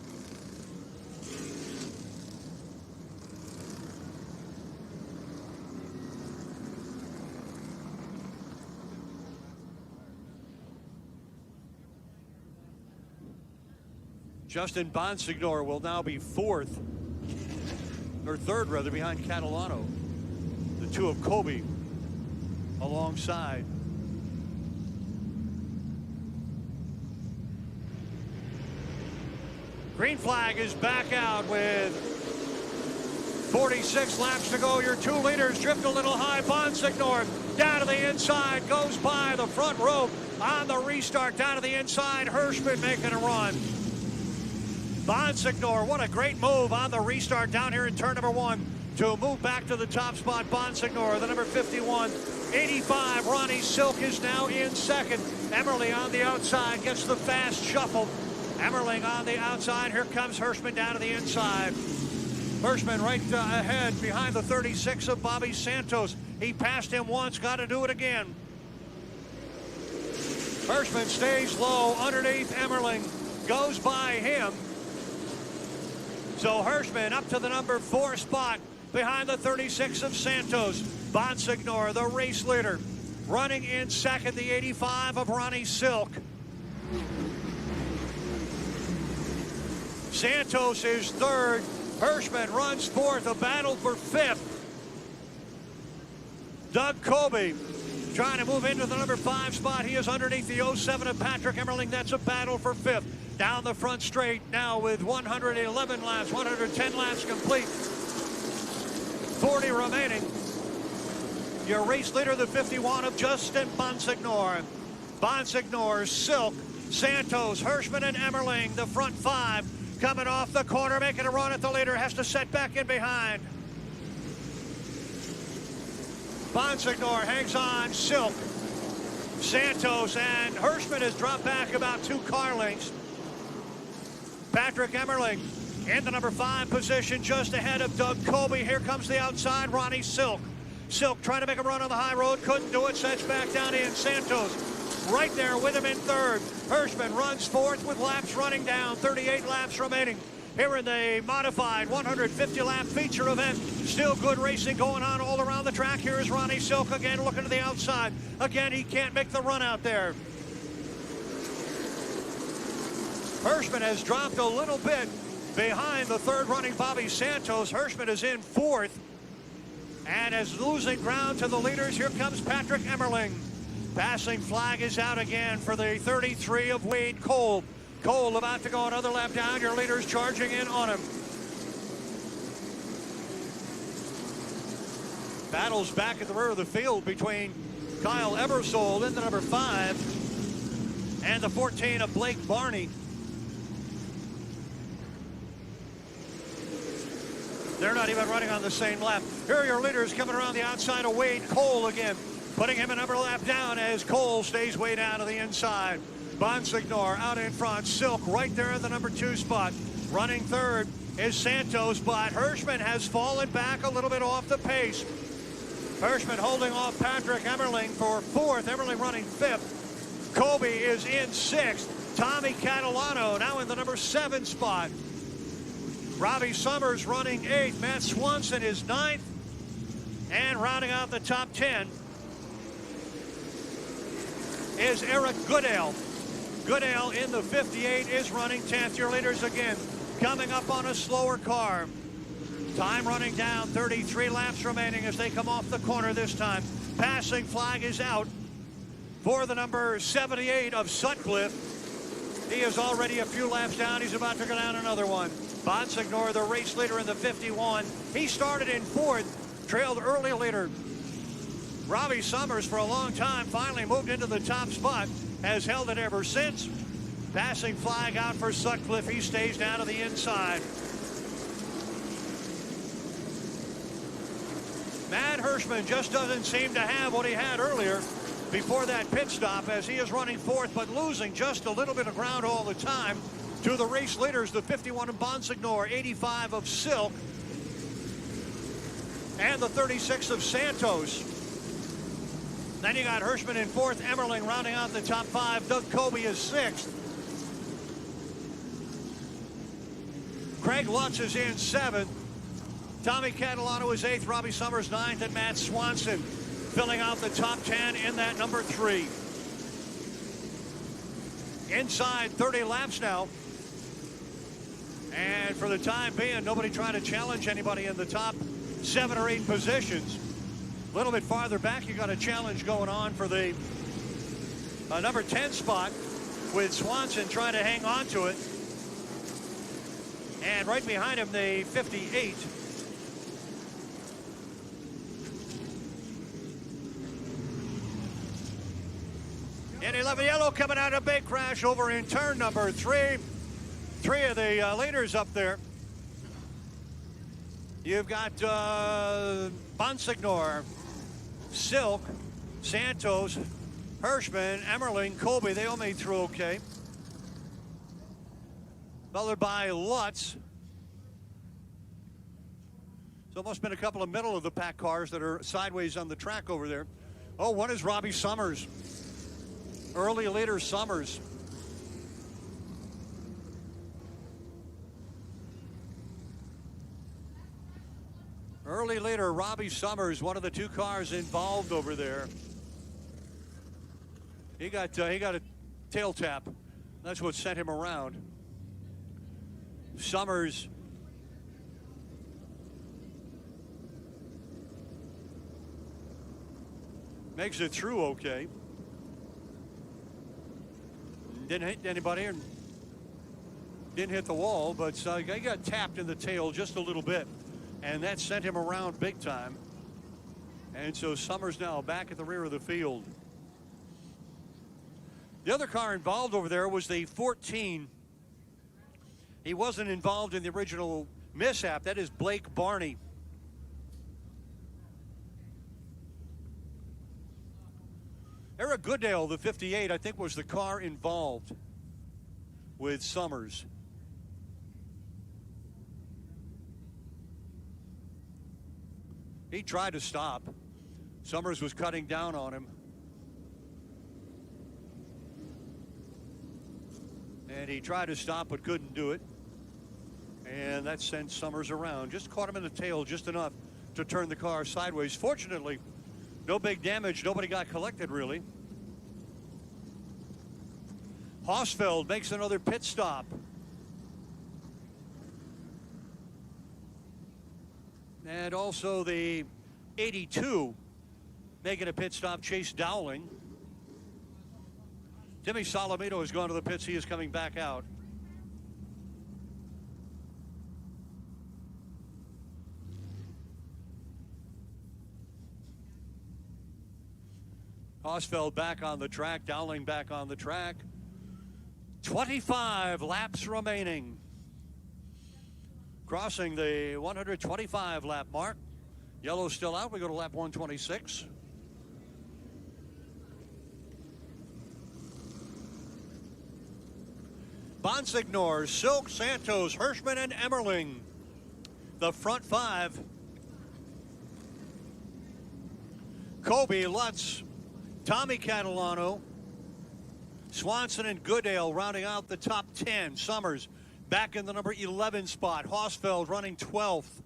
Justin Bonsignor will now be fourth, or third rather, behind Catalano. The two of Kobe alongside. Green flag is back out with 46 laps to go. Your 2 leaders drift a little high. Bonsignor down to the inside, goes by the front row on the restart. Down to the inside, Hirschman making a run. Bonsignor, what a great move on the restart down here in turn number 1 to move back to the top spot. Bonsignor, the number 51. 85, Ronnie Silk is now in second. Emmerling on the outside gets the fast shuffle. Emmerling on the outside. Here comes Hirschman down to the inside. Hirschman right ahead behind the 36 of Bobby Santos. He passed him once, got to do it again. Hirschman stays low underneath Emmerling, goes by him. So Hirschman up to the number 4 spot behind the 36 of Santos. Bonsignor, the race leader, running in second, the 85 of Ronnie Silk. Santos is third. Hirschman runs fourth, a battle for fifth. Doug Kobe trying to move into the number 5 spot. He is underneath the 07 of Patrick Emmerling. That's a battle for fifth. Down the front straight now with 111 laps, 110 laps complete. 40 remaining. Your race leader, the 51 of Justin Bonsignor. Bonsignor, Silk, Santos, Hirschman, and Emmerling, the front 5. Coming off the corner, making a run at the leader, has to set back in behind. Bonsignor hangs on, Silk, Santos, and Hirschman has dropped back about 2 car lengths. Patrick Emmerling in the number 5 position, just ahead of Doug Kobe. Here comes the outside, Ronnie Silk. Silk trying to make a run on the high road. Couldn't do it. Sets back down in. Santos right there with him in third. Hirschman runs fourth with laps running down. 38 laps remaining here in the modified 150-lap feature event. Still good racing going on all around the track. Here's Ronnie Silk again looking to the outside. Again, he can't make the run out there. Hirschman has dropped a little bit behind the third running Bobby Santos. Hirschman is in fourth and is losing ground to the leaders. Here comes Patrick Emmerling. Passing flag is out again for the 33 of Wade Cole. Cole about to go another lap down. Your leader's charging in on him. Battles back at the rear of the field between Kyle Ebersold in the number 5 and the 14 of Blake Barney. They're not even running on the same lap. Here are your leaders coming around the outside of Wade Cole again, putting him another lap down as Cole stays way down to the inside. Bonsignor out in front. Silk right there in the number 2 spot. Running third is Santos, but Hirschman has fallen back a little bit off the pace. Hirschman holding off Patrick Emmerling for fourth. Emmerling running fifth. Kobe is in sixth. Tommy Catalano now in the number 7 spot. Robbie Summers running 8th. Matt Swanson is 9th. And rounding out the top 10 is Eric Goodale. Goodale in the 58 is running 10th. Your leaders again coming up on a slower car. Time running down, 33 laps remaining as they come off the corner this time. Passing flag is out for the number 78 of Sutcliffe. He is already a few laps down. He's about to go down another one. Bonsignor, the race leader in the 51. He started in fourth, trailed early leader Robbie Summers for a long time, finally moved into the top spot, has held it ever since. Passing flag out for Sutcliffe. He stays down to the inside. Matt Hirschman just doesn't seem to have what he had earlier before that pit stop, as he is running fourth, but losing just a little bit of ground all the time to the race leaders, the 51 of Bonsignor, 85 of Silk, and the 36 of Santos. Then you got Hirschman in fourth, Emmerling rounding out the top 5. Doug Kobe is 6th. Craig Lutz is in 7th. Tommy Catalano is 8th, Robbie Summers 9th, and Matt Swanson filling out the top 10 in that number 3. Inside 30 laps now. And for the time being, nobody trying to challenge anybody in the top 7 or 8 positions. A little bit farther back, you got a challenge going on for the number 10 spot, with Swanson trying to hang on to it. And right behind him, the 58. In 11 yellow coming out of a big crash over in turn number 3. 3 of the leaders up there. You've got Bonsignor, Silk, Santos, Hirschman, Emmerling, Colby. They all made through okay. Followed by Lutz. So must have been a couple of middle of the pack cars that are sideways on the track over there. Oh, one is Robbie Summers. Early leader Summers. Early leader Robbie Summers, one of the 2 cars involved over there. He got a tail tap. That's what sent him around. Summers makes it through okay. Didn't hit anybody and didn't hit the wall, but he got tapped in the tail just a little bit, and that sent him around big time. And so Summers now back at the rear of the field. The other car involved over there was the 14. He wasn't involved in the original mishap. That is Blake Barney. Eric Goodale, the 58, I think was the car involved with Summers. He tried to stop. Summers was cutting down on him. And he tried to stop but couldn't do it. And that sent Summers around. Just caught him in the tail just enough to turn the car sideways. Fortunately, no big damage. Nobody got collected, really. Oswego makes another pit stop. And also the 82 making a pit stop, Chase Dowling. Timmy Solomito has gone to the pits. He is coming back out. Oswego back on the track, Dowling back on the track. 25 laps remaining. Crossing the 125 lap mark. Yellow's still out. We go to lap 126. Bonsignor, Silk, Santos, Hirschman, and Emmerling. The front five. Kobe, Lutz, Tommy Catalano, Swanson, and Goodale rounding out the top 10. Summers back in the number 11 spot. Oswego running 12th.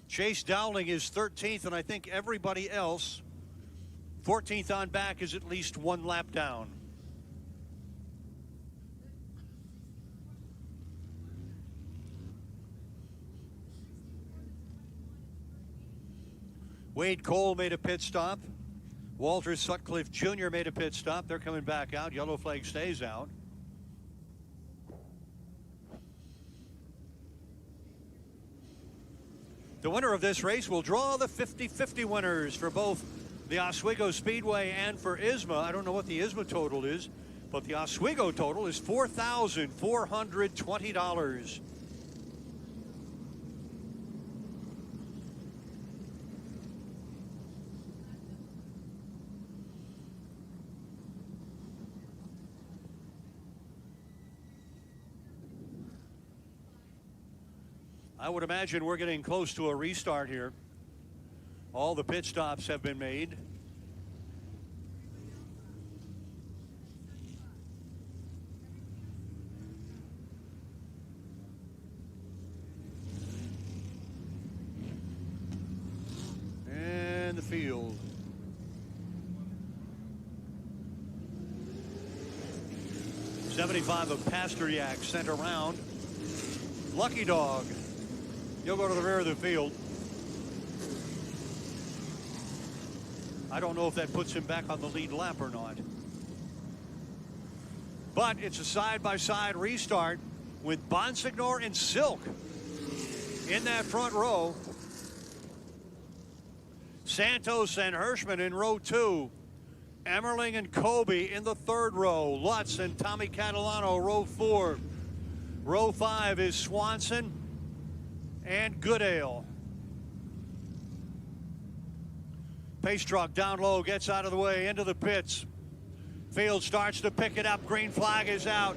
Chase Dowling is 13th, and I think everybody else 14th on back is at least one lap down. Wade Cole made a pit stop. Walter Sutcliffe Jr. made a pit stop. They're coming back out. Yellow flag stays out. The winner of this race will draw the 50-50 winners for both the Oswego Speedway and for ISMA. I don't know what the ISMA total is, but the Oswego total is $4,420. I would imagine we're getting close to a restart here. All the pit stops have been made. And the field. .75 of Pasteryak sent around. Lucky Dog. You'll go to the rear of the field. I don't know if that puts him back on the lead lap or not. But it's a side-by-side restart with Bonsignor and Silk in that front row. Santos and Hirschman in row 2. Emmerling and Kobe in the 3rd row. Lutz and Tommy Catalano, row 4. Row 5 is Swanson and Goodale. Pace truck down low, gets out of the way, into the pits. Field starts to pick it up. Green flag is out.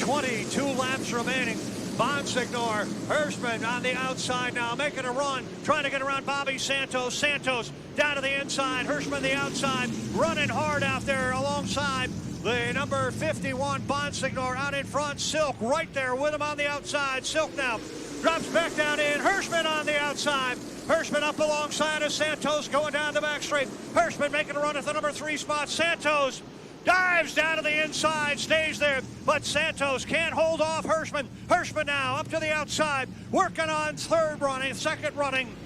22 laps remaining. Bonsignor, Hirschman on the outside now, making a run, trying to get around Bobby Santos. Santos down to the inside, Hirschman the outside, running hard out there alongside the number 51 Bonsignor out in front. Silk right there with him on the outside. Silk now drops back down in. Hirschman on the outside. Hirschman up alongside of Santos going down the back straight. Hirschman making a run at the number 3 spot. Santos dives down to the inside, stays there, but Santos can't hold off Hirschman. Hirschman now up to the outside, working on 2nd running.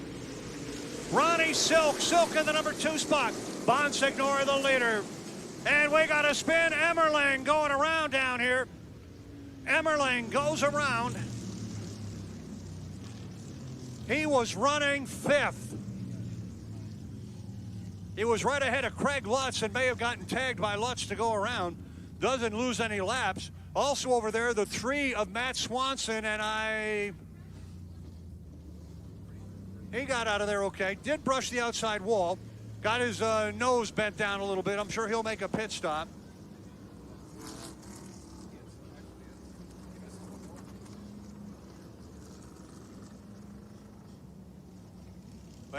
Ronnie Silk in the number 2 spot. Bonsignor the leader. And we got a spin. Emmerling going around down here. Emmerling goes around. He was running 5th. He was right ahead of Craig Lutz and may have gotten tagged by Lutz to go around. Doesn't lose any laps. Also over there, the 3 of Matt Swanson, and he got out of there okay. Did brush the outside wall. Got his nose bent down a little bit. I'm sure he'll make a pit stop.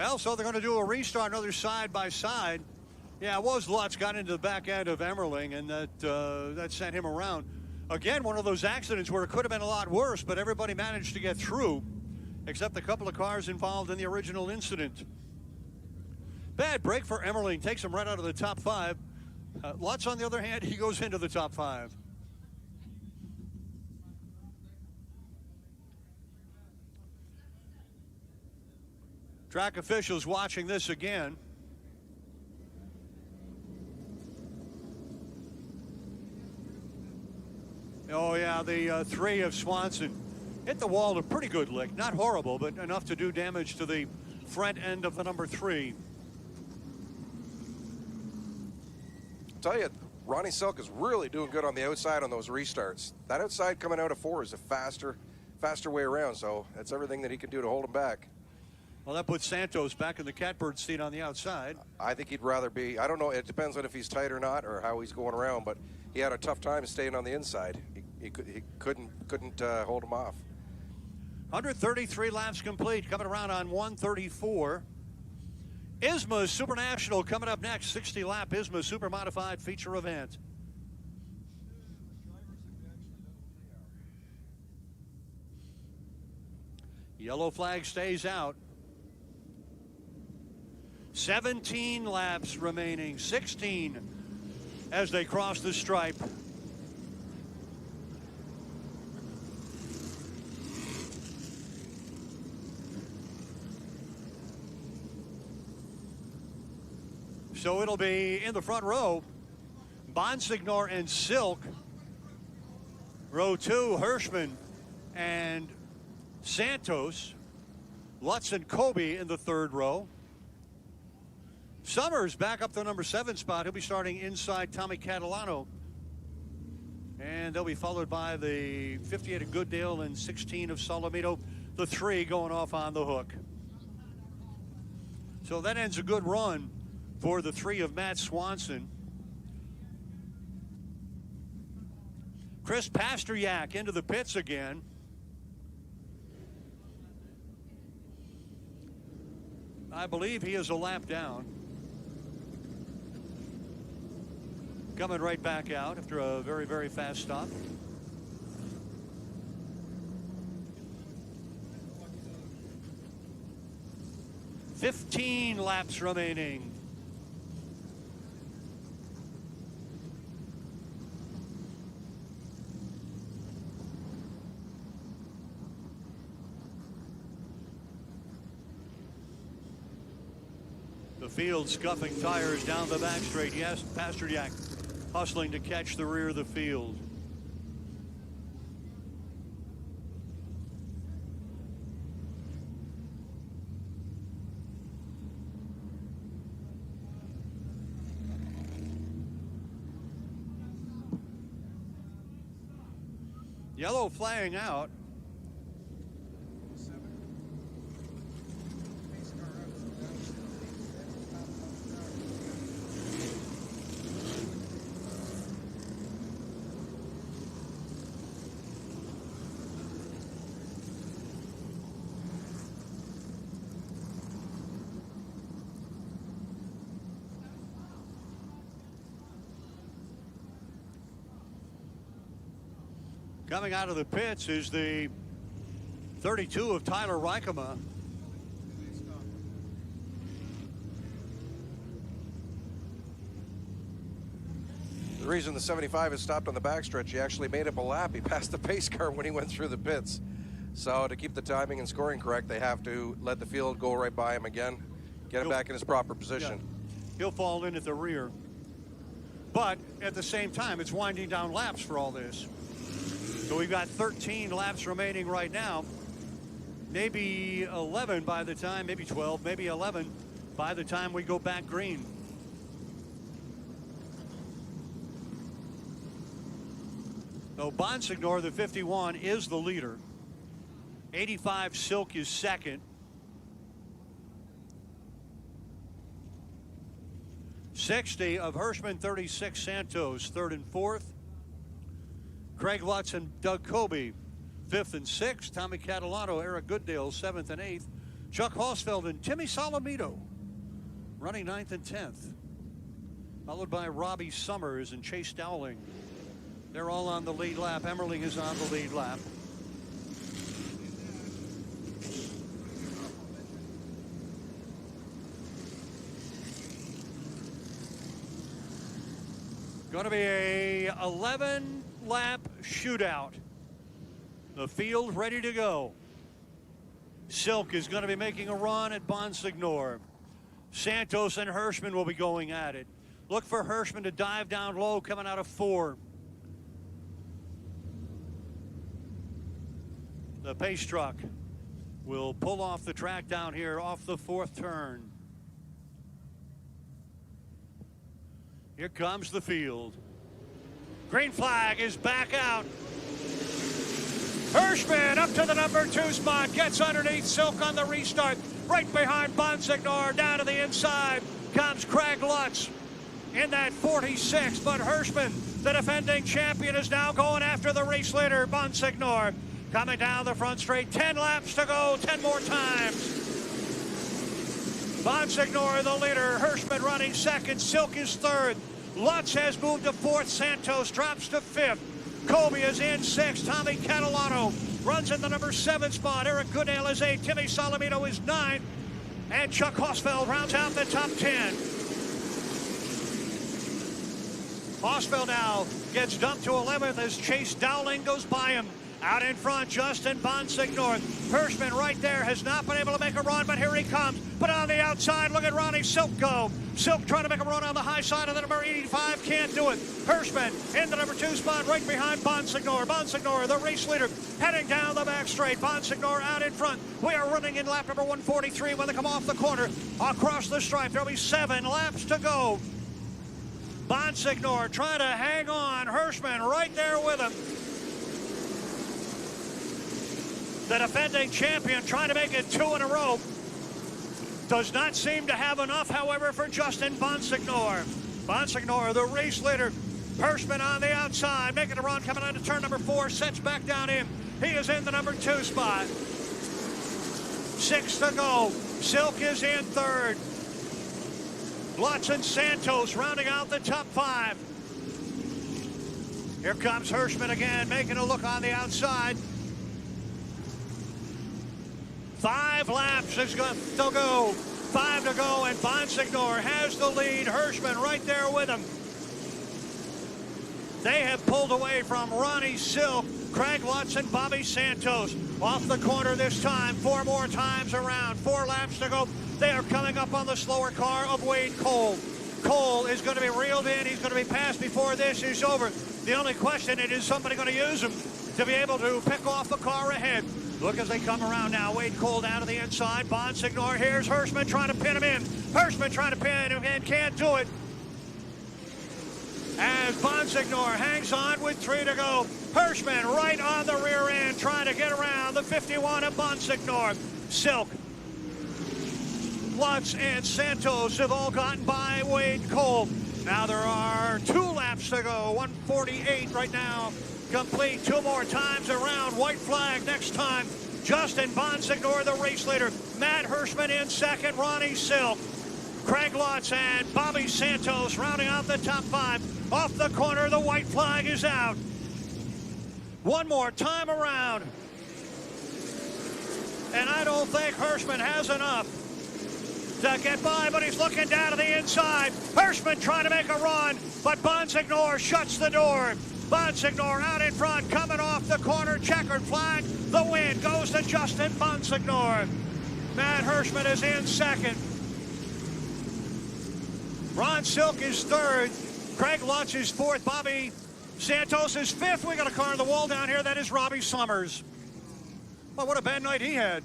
Well, so they're going to do a restart, another side by side. Yeah, it was Lutz got into the back end of Emmerling, and that sent him around. Again, one of those accidents where it could have been a lot worse, but everybody managed to get through, except a couple of cars involved in the original incident. Bad break for Emmerling, takes him right out of the top 5. Lutz, on the other hand, he goes into the top 5. Track officials watching this again. Oh, yeah, the 3 of Swanson hit the wall a pretty good lick. Not horrible, but enough to do damage to the front end of the number 3. I'll tell you, Ronnie Silk is really doing good on the outside on those restarts. That outside coming out of 4 is a faster way around, so that's everything that he can do to hold him back. Well, that puts Santos back in the catbird seat on the outside. I think he'd rather be, I don't know, it depends on if he's tight or not or how he's going around, but he had a tough time staying on the inside. He couldn't hold him off. 133 laps complete, coming around on 134. ISMA Super National coming up next. 60-lap ISMA Super Modified feature event. Yellow flag stays out. 17 laps remaining, 16 as they cross the stripe. So it'll be in the front row, Bonsignor and Silk. Row 2, Hirschman and Santos. Lutz and Kobe in the third row. Summers back up the number 7 spot. He'll be starting inside Tommy Catalano. And they'll be followed by the 58 of Goodale and 16 of Solomito. The 3 going off on the hook. So that ends a good run for the 3 of Matt Swanson. Chris Pasteryak into the pits again. I believe he is a lap down. Coming right back out after a very, very fast stop. "15 laps remaining." The field scuffing tires down the back straight. Yes, Pasteryak hustling to catch the rear of the field. Yellow flying out. Coming out of the pits is the 32 of Tyler Reikema. The reason the 75 has stopped on the backstretch, he actually made up a lap. He passed the pace car when he went through the pits. So to keep the timing and scoring correct, they have to let the field go right by him again, get him back in his proper position. Yeah, he'll fall in at the rear. But at the same time, it's winding down laps for all this. So we've got 13 laps remaining right now. Maybe 11 by the time, maybe 12, maybe 11 by the time we go back green. So Bonsignor, the 51, is the leader. 85 Silk is second. 60 of Hirschman, 36 Santos, third and fourth. Craig Lutz and Doug Kobe, 5th and 6th. Tommy Catalano, Eric Goodale, 7th and 8th. Chuck Hosfeld and Timmy Salamito running 9th and 10th. Followed by Robbie Summers and Chase Dowling. They're all on the lead lap. Emmerling is on the lead lap. Going to be a 11-lap shootout. The field ready to go. Silk is going to be making a run at Bonsignor. Santos and Hirschman will be going at it. Look for Hirschman to dive down low coming out of 4. The pace truck will pull off the track down here off the 4th turn. Here comes the field. Green flag is back out. Hirschman up to the number 2 spot, gets underneath Silk on the restart. Right behind Bonsignor, down to the inside comes Craig Lutz in that 46, but Hirschman, the defending champion, is now going after the race leader, Bonsignor. Coming down the front straight, 10 laps to go, 10 more times. Bonsignor the leader, Hirschman running 2nd, Silk is 3rd. Lutz has moved to 4th, Santos drops to 5th. Colby is in 6th, Tommy Catalano runs in the number 7 spot. Eric Goodale is 8th, Timmy Salamito is 9th, and Chuck Hosfeld rounds out the top 10. Hosfeld now gets dumped to 11th as Chase Dowling goes by him. Out in front, Justin Bonsignor. Hirschman right there has not been able to make a run, but here he comes. But on the outside, look at Ronnie Silk go. Silk trying to make a run on the high side of the number 85, can't do it. Hirschman in the number 2 spot right behind Bonsignor. Bonsignor, the race leader, heading down the back straight. Bonsignor out in front. We are running in lap number 143 when they come off the corner. Across the stripe, there'll be 7 laps to go. Bonsignor trying to hang on. Hirschman right there with him. The defending champion trying to make it 2 in a row. Does not seem to have enough, however, for Justin Bonsignor. Bonsignor, the race leader. Hirschman on the outside, making a run, coming into turn number 4, sets back down in. He is in the number 2 spot. 6 to go. Silk is in 3rd. Lutz and Santos rounding out the top 5. Here comes Hirschman again, making a look on the outside. 5 laps is going to go. 5 to go, and Bonsignor has the lead. Hirschman right there with him. They have pulled away from Ronnie Silk, Craig Lutz, and Bobby Santos. Off the corner this time, 4 more times around. 4 laps to go. They are coming up on the slower car of Wade Cole. Cole is going to be reeled in. He's going to be passed before this is over. The only question is somebody going to use him to be able to pick off the car ahead. Look as they come around now. Wade Cole down to the inside. Bonsignor. Here's Hirschman trying to pin him in. Hirschman trying to pin him in. Can't do it. As Bonsignor hangs on with 3 to go. Hirschman right on the rear end trying to get around the 51 of Bonsignor. Silk, Lutz, and Santos have all gotten by Wade Cole. Now there are 2 laps to go. 148 right now. Complete 2 more times around. White flag next time. Justin Bonsignor, the race leader. Matt Hirschman in 2nd. Ronnie Silk, Craig Lutz, and Bobby Santos rounding out the top 5. Off the corner, the white flag is out. 1 more time around. And I don't think Hirschman has enough to get by, but he's looking down to the inside. Hirschman trying to make a run, but Bonsignor shuts the door. Bonsignor out in front, coming off the corner, checkered flag. The win goes to Justin Bonsignor. Matt Hirschman is in 2nd. Ron Silk is 3rd. Craig Lutz is 4th. Bobby Santos is 5th. We got a car on the wall down here. That is Robbie Summers. Well, what a bad night he had.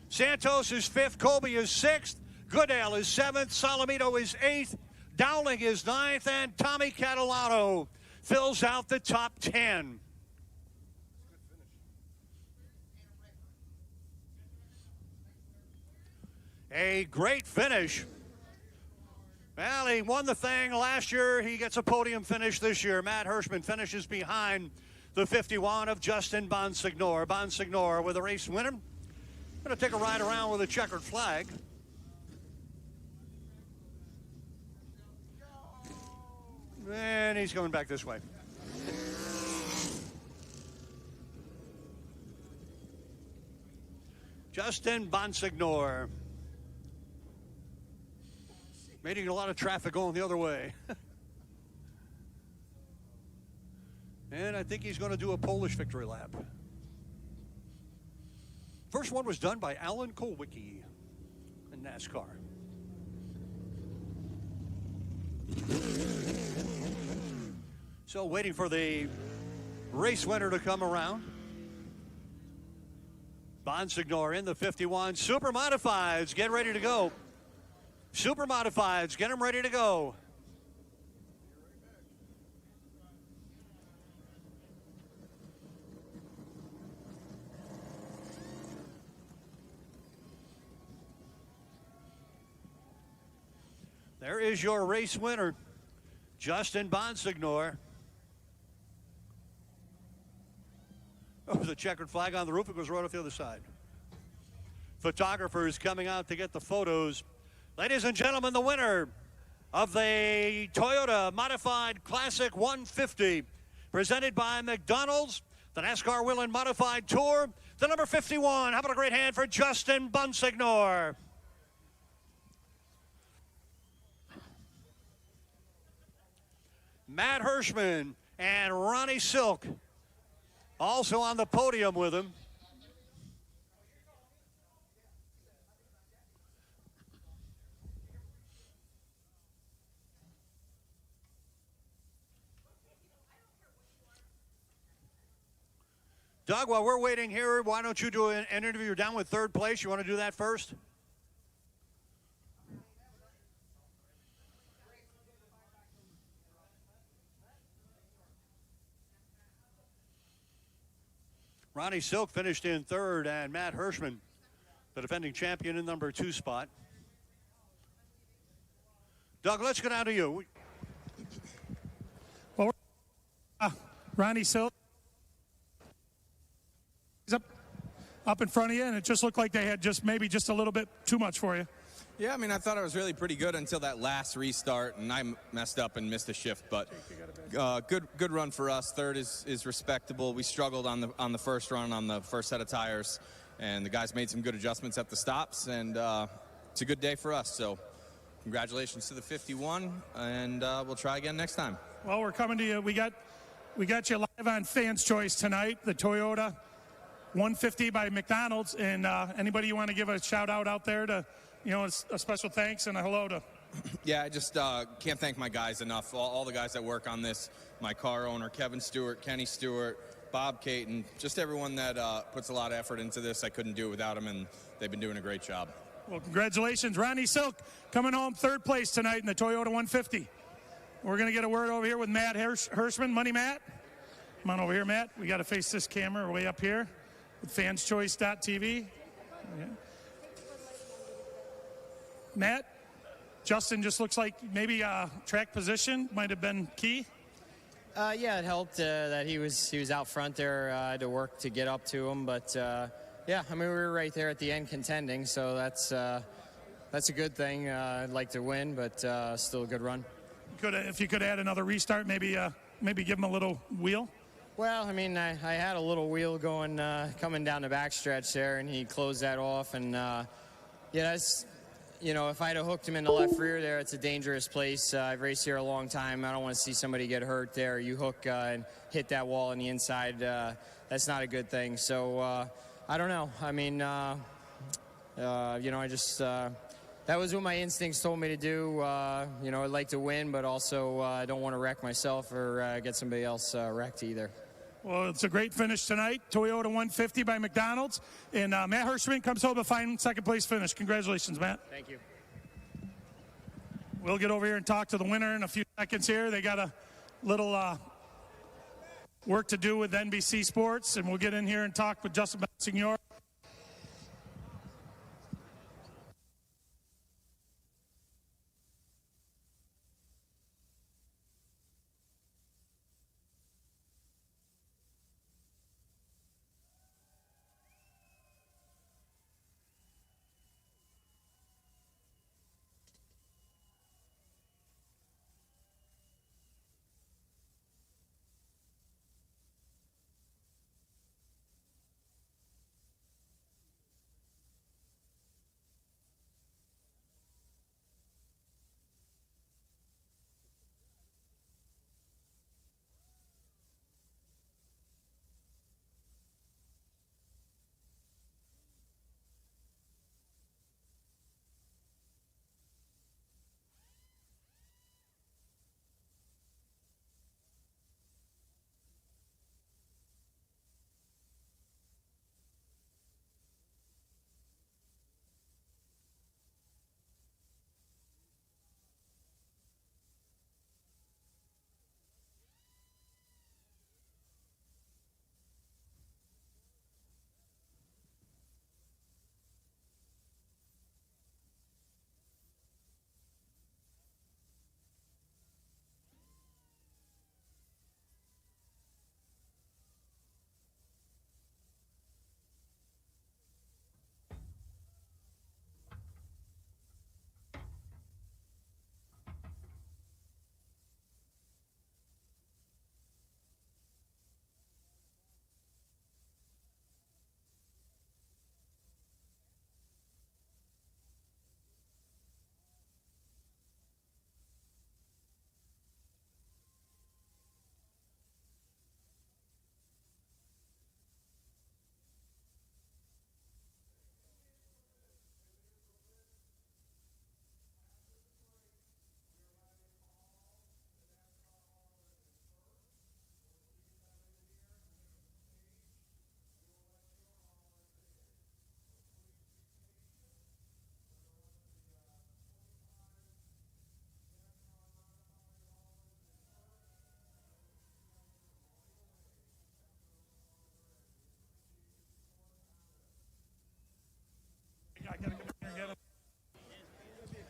Santos is 5th. Colby is 6th. Goodale is 7th. Salamito is 8th. Dowling is 9th, and Tommy Catalano fills out the top 10. A great finish. Well, he won the thing last year. He gets a podium finish this year. Matt Hirschman finishes behind the 51 of Justin Bonsignor. Bonsignor with a race winner. Going to take a ride around with a checkered flag. And he's going back this way. Justin Bonsignor. Meeting a lot of traffic going the other way. And I think he's going to do a Polish victory lap. First one was done by Alan Kulwicki in NASCAR. So waiting for the race winner to come around. Bonsignor in the 51. Super Modifieds, get ready to go. Super Modifieds, get them ready to go. There is your race winner, Justin Bonsignor. Oh, the checkered flag on the roof. It goes right off the other side. Photographers coming out to get the photos. Ladies and gentlemen, the winner of the Toyota Modified Classic 150, presented by McDonald's, the NASCAR Whelen Modified Tour, the number 51. How about a great hand for Justin Bonsignor? Matt Hirschman and Ronnie Silk also on the podium with him. Doug, while we're waiting here, why don't you do an interview? You're down with third place. You want to do that first? Ronnie Silk finished in third, and Matt Hirschman, the defending champion, in number 2 spot. Doug, let's go down to you. Well, Ronnie Silk. He's up in front of you, and it just looked like they had maybe just a little bit too much for you. Yeah, I mean, I thought I was really pretty good until that last restart, and I messed up and missed a shift. But good run for us. Third is respectable. We struggled on the first run on the first set of tires, and the guys made some good adjustments at the stops, and it's a good day for us. So congratulations to the 51, and we'll try again next time. Well, we're coming to you. We got you live on Fans Choice tonight, the Toyota 150 by McDonald's, and anybody you want to give a shout out there to, a special thanks and a hello to? Yeah, I just can't thank my guys enough. All the guys that work on this, my car owner, Kevin Stewart, Kenny Stewart, Bob Caton, just everyone that puts a lot of effort into this. I couldn't do it without them, and they've been doing a great job. Well, congratulations. Ronnie Silk coming home third place tonight in the Toyota 150. We're going to get a word over here with Matt Hirschman. Money, Matt. Come on over here, Matt. We got to face this camera way up here with fanschoice.tv. Yeah. Matt, Justin just looks like maybe track position might have been key. Yeah, it helped that he was out front there. I had to work to get up to him, but yeah, I mean, we were right there at the end contending, so that's a good thing. I'd like to win, but still a good run. If you could add another restart, maybe give him a little wheel. Well, I mean, I had a little wheel going coming down the backstretch there, and he closed that off, and yeah, that's. If I'd have hooked him in the left rear there, it's a dangerous place. I've raced here a long time. I don't want to see somebody get hurt there. You hook and hit that wall on the inside, that's not a good thing. So I don't know. I mean, I just that was what my instincts told me to do. I'd like to win, but also I don't want to wreck myself or get somebody else wrecked either. Well, it's a great finish tonight. Toyota 150 by McDonald's. And Matt Hirschman comes home a fine second-place finish. Congratulations, Matt. Thank you. We'll get over here and talk to the winner in a few seconds here. They got a little work to do with NBC Sports, and we'll get in here and talk with Justin Bonsignor.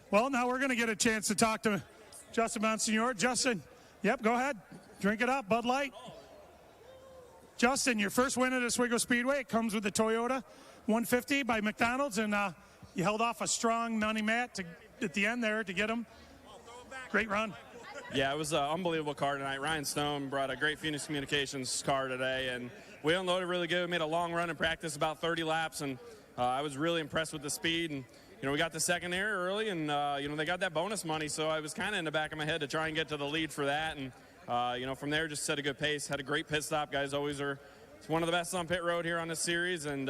Well, now we're going to get a chance to talk to Justin Monsignor. Justin, yep, go ahead. Drink it up, Bud Light. Justin, your first win at Oswego Speedway. It comes with the Toyota 150 by McDonald's, and you held off a strong Money Matt at the end there to get him. Great run. Yeah, it was an unbelievable car tonight. Ryan Stone brought a great Phoenix Communications car today, and we unloaded really good. We made a long run in practice, about 30 laps, and I was really impressed with the speed. And we got the second there early, and they got that bonus money, so I was kind of in the back of my head to try and get to the lead for that. And from there, just set a good pace. Had a great pit stop. Guys always are. It's one of the best on pit road here on this series, and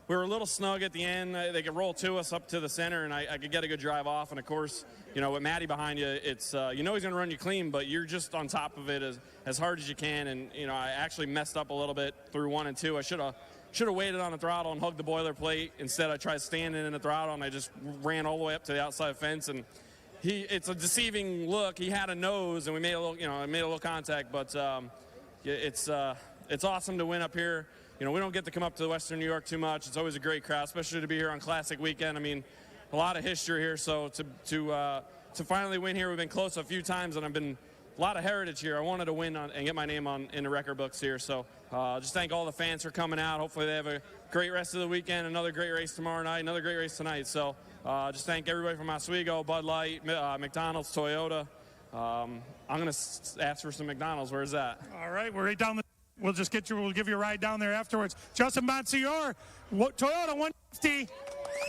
we were a little snug at the end. They could roll to us up to the center, and I could get a good drive off. And of course, with Matty behind you, it's he's going to run you clean, but you're just on top of it as hard as you can. And I actually messed up a little bit through 1 and 2. I should have waited on the throttle and hugged the boilerplate. Instead, I tried standing in the throttle, and I just ran all the way up to the outside fence. And it's a deceiving look. He had a nose, and we made a little contact. But it's awesome to win up here. We don't get to come up to Western New York too much. It's always a great crowd, especially to be here on Classic Weekend. I mean, a lot of history here. So to finally win here, we've been close a few times, and I've been a lot of heritage here. I wanted to win and get my name in the record books here. So just thank all the fans for coming out. Hopefully they have a great rest of the weekend, another great race tomorrow night, another great race tonight. So just thank everybody from Oswego, Bud Light, McDonald's, Toyota. I'm going to ask for some McDonald's. Where's that? All right, we're right down the. We'll give you a ride down there afterwards. Justin Monsignor, Toyota 150.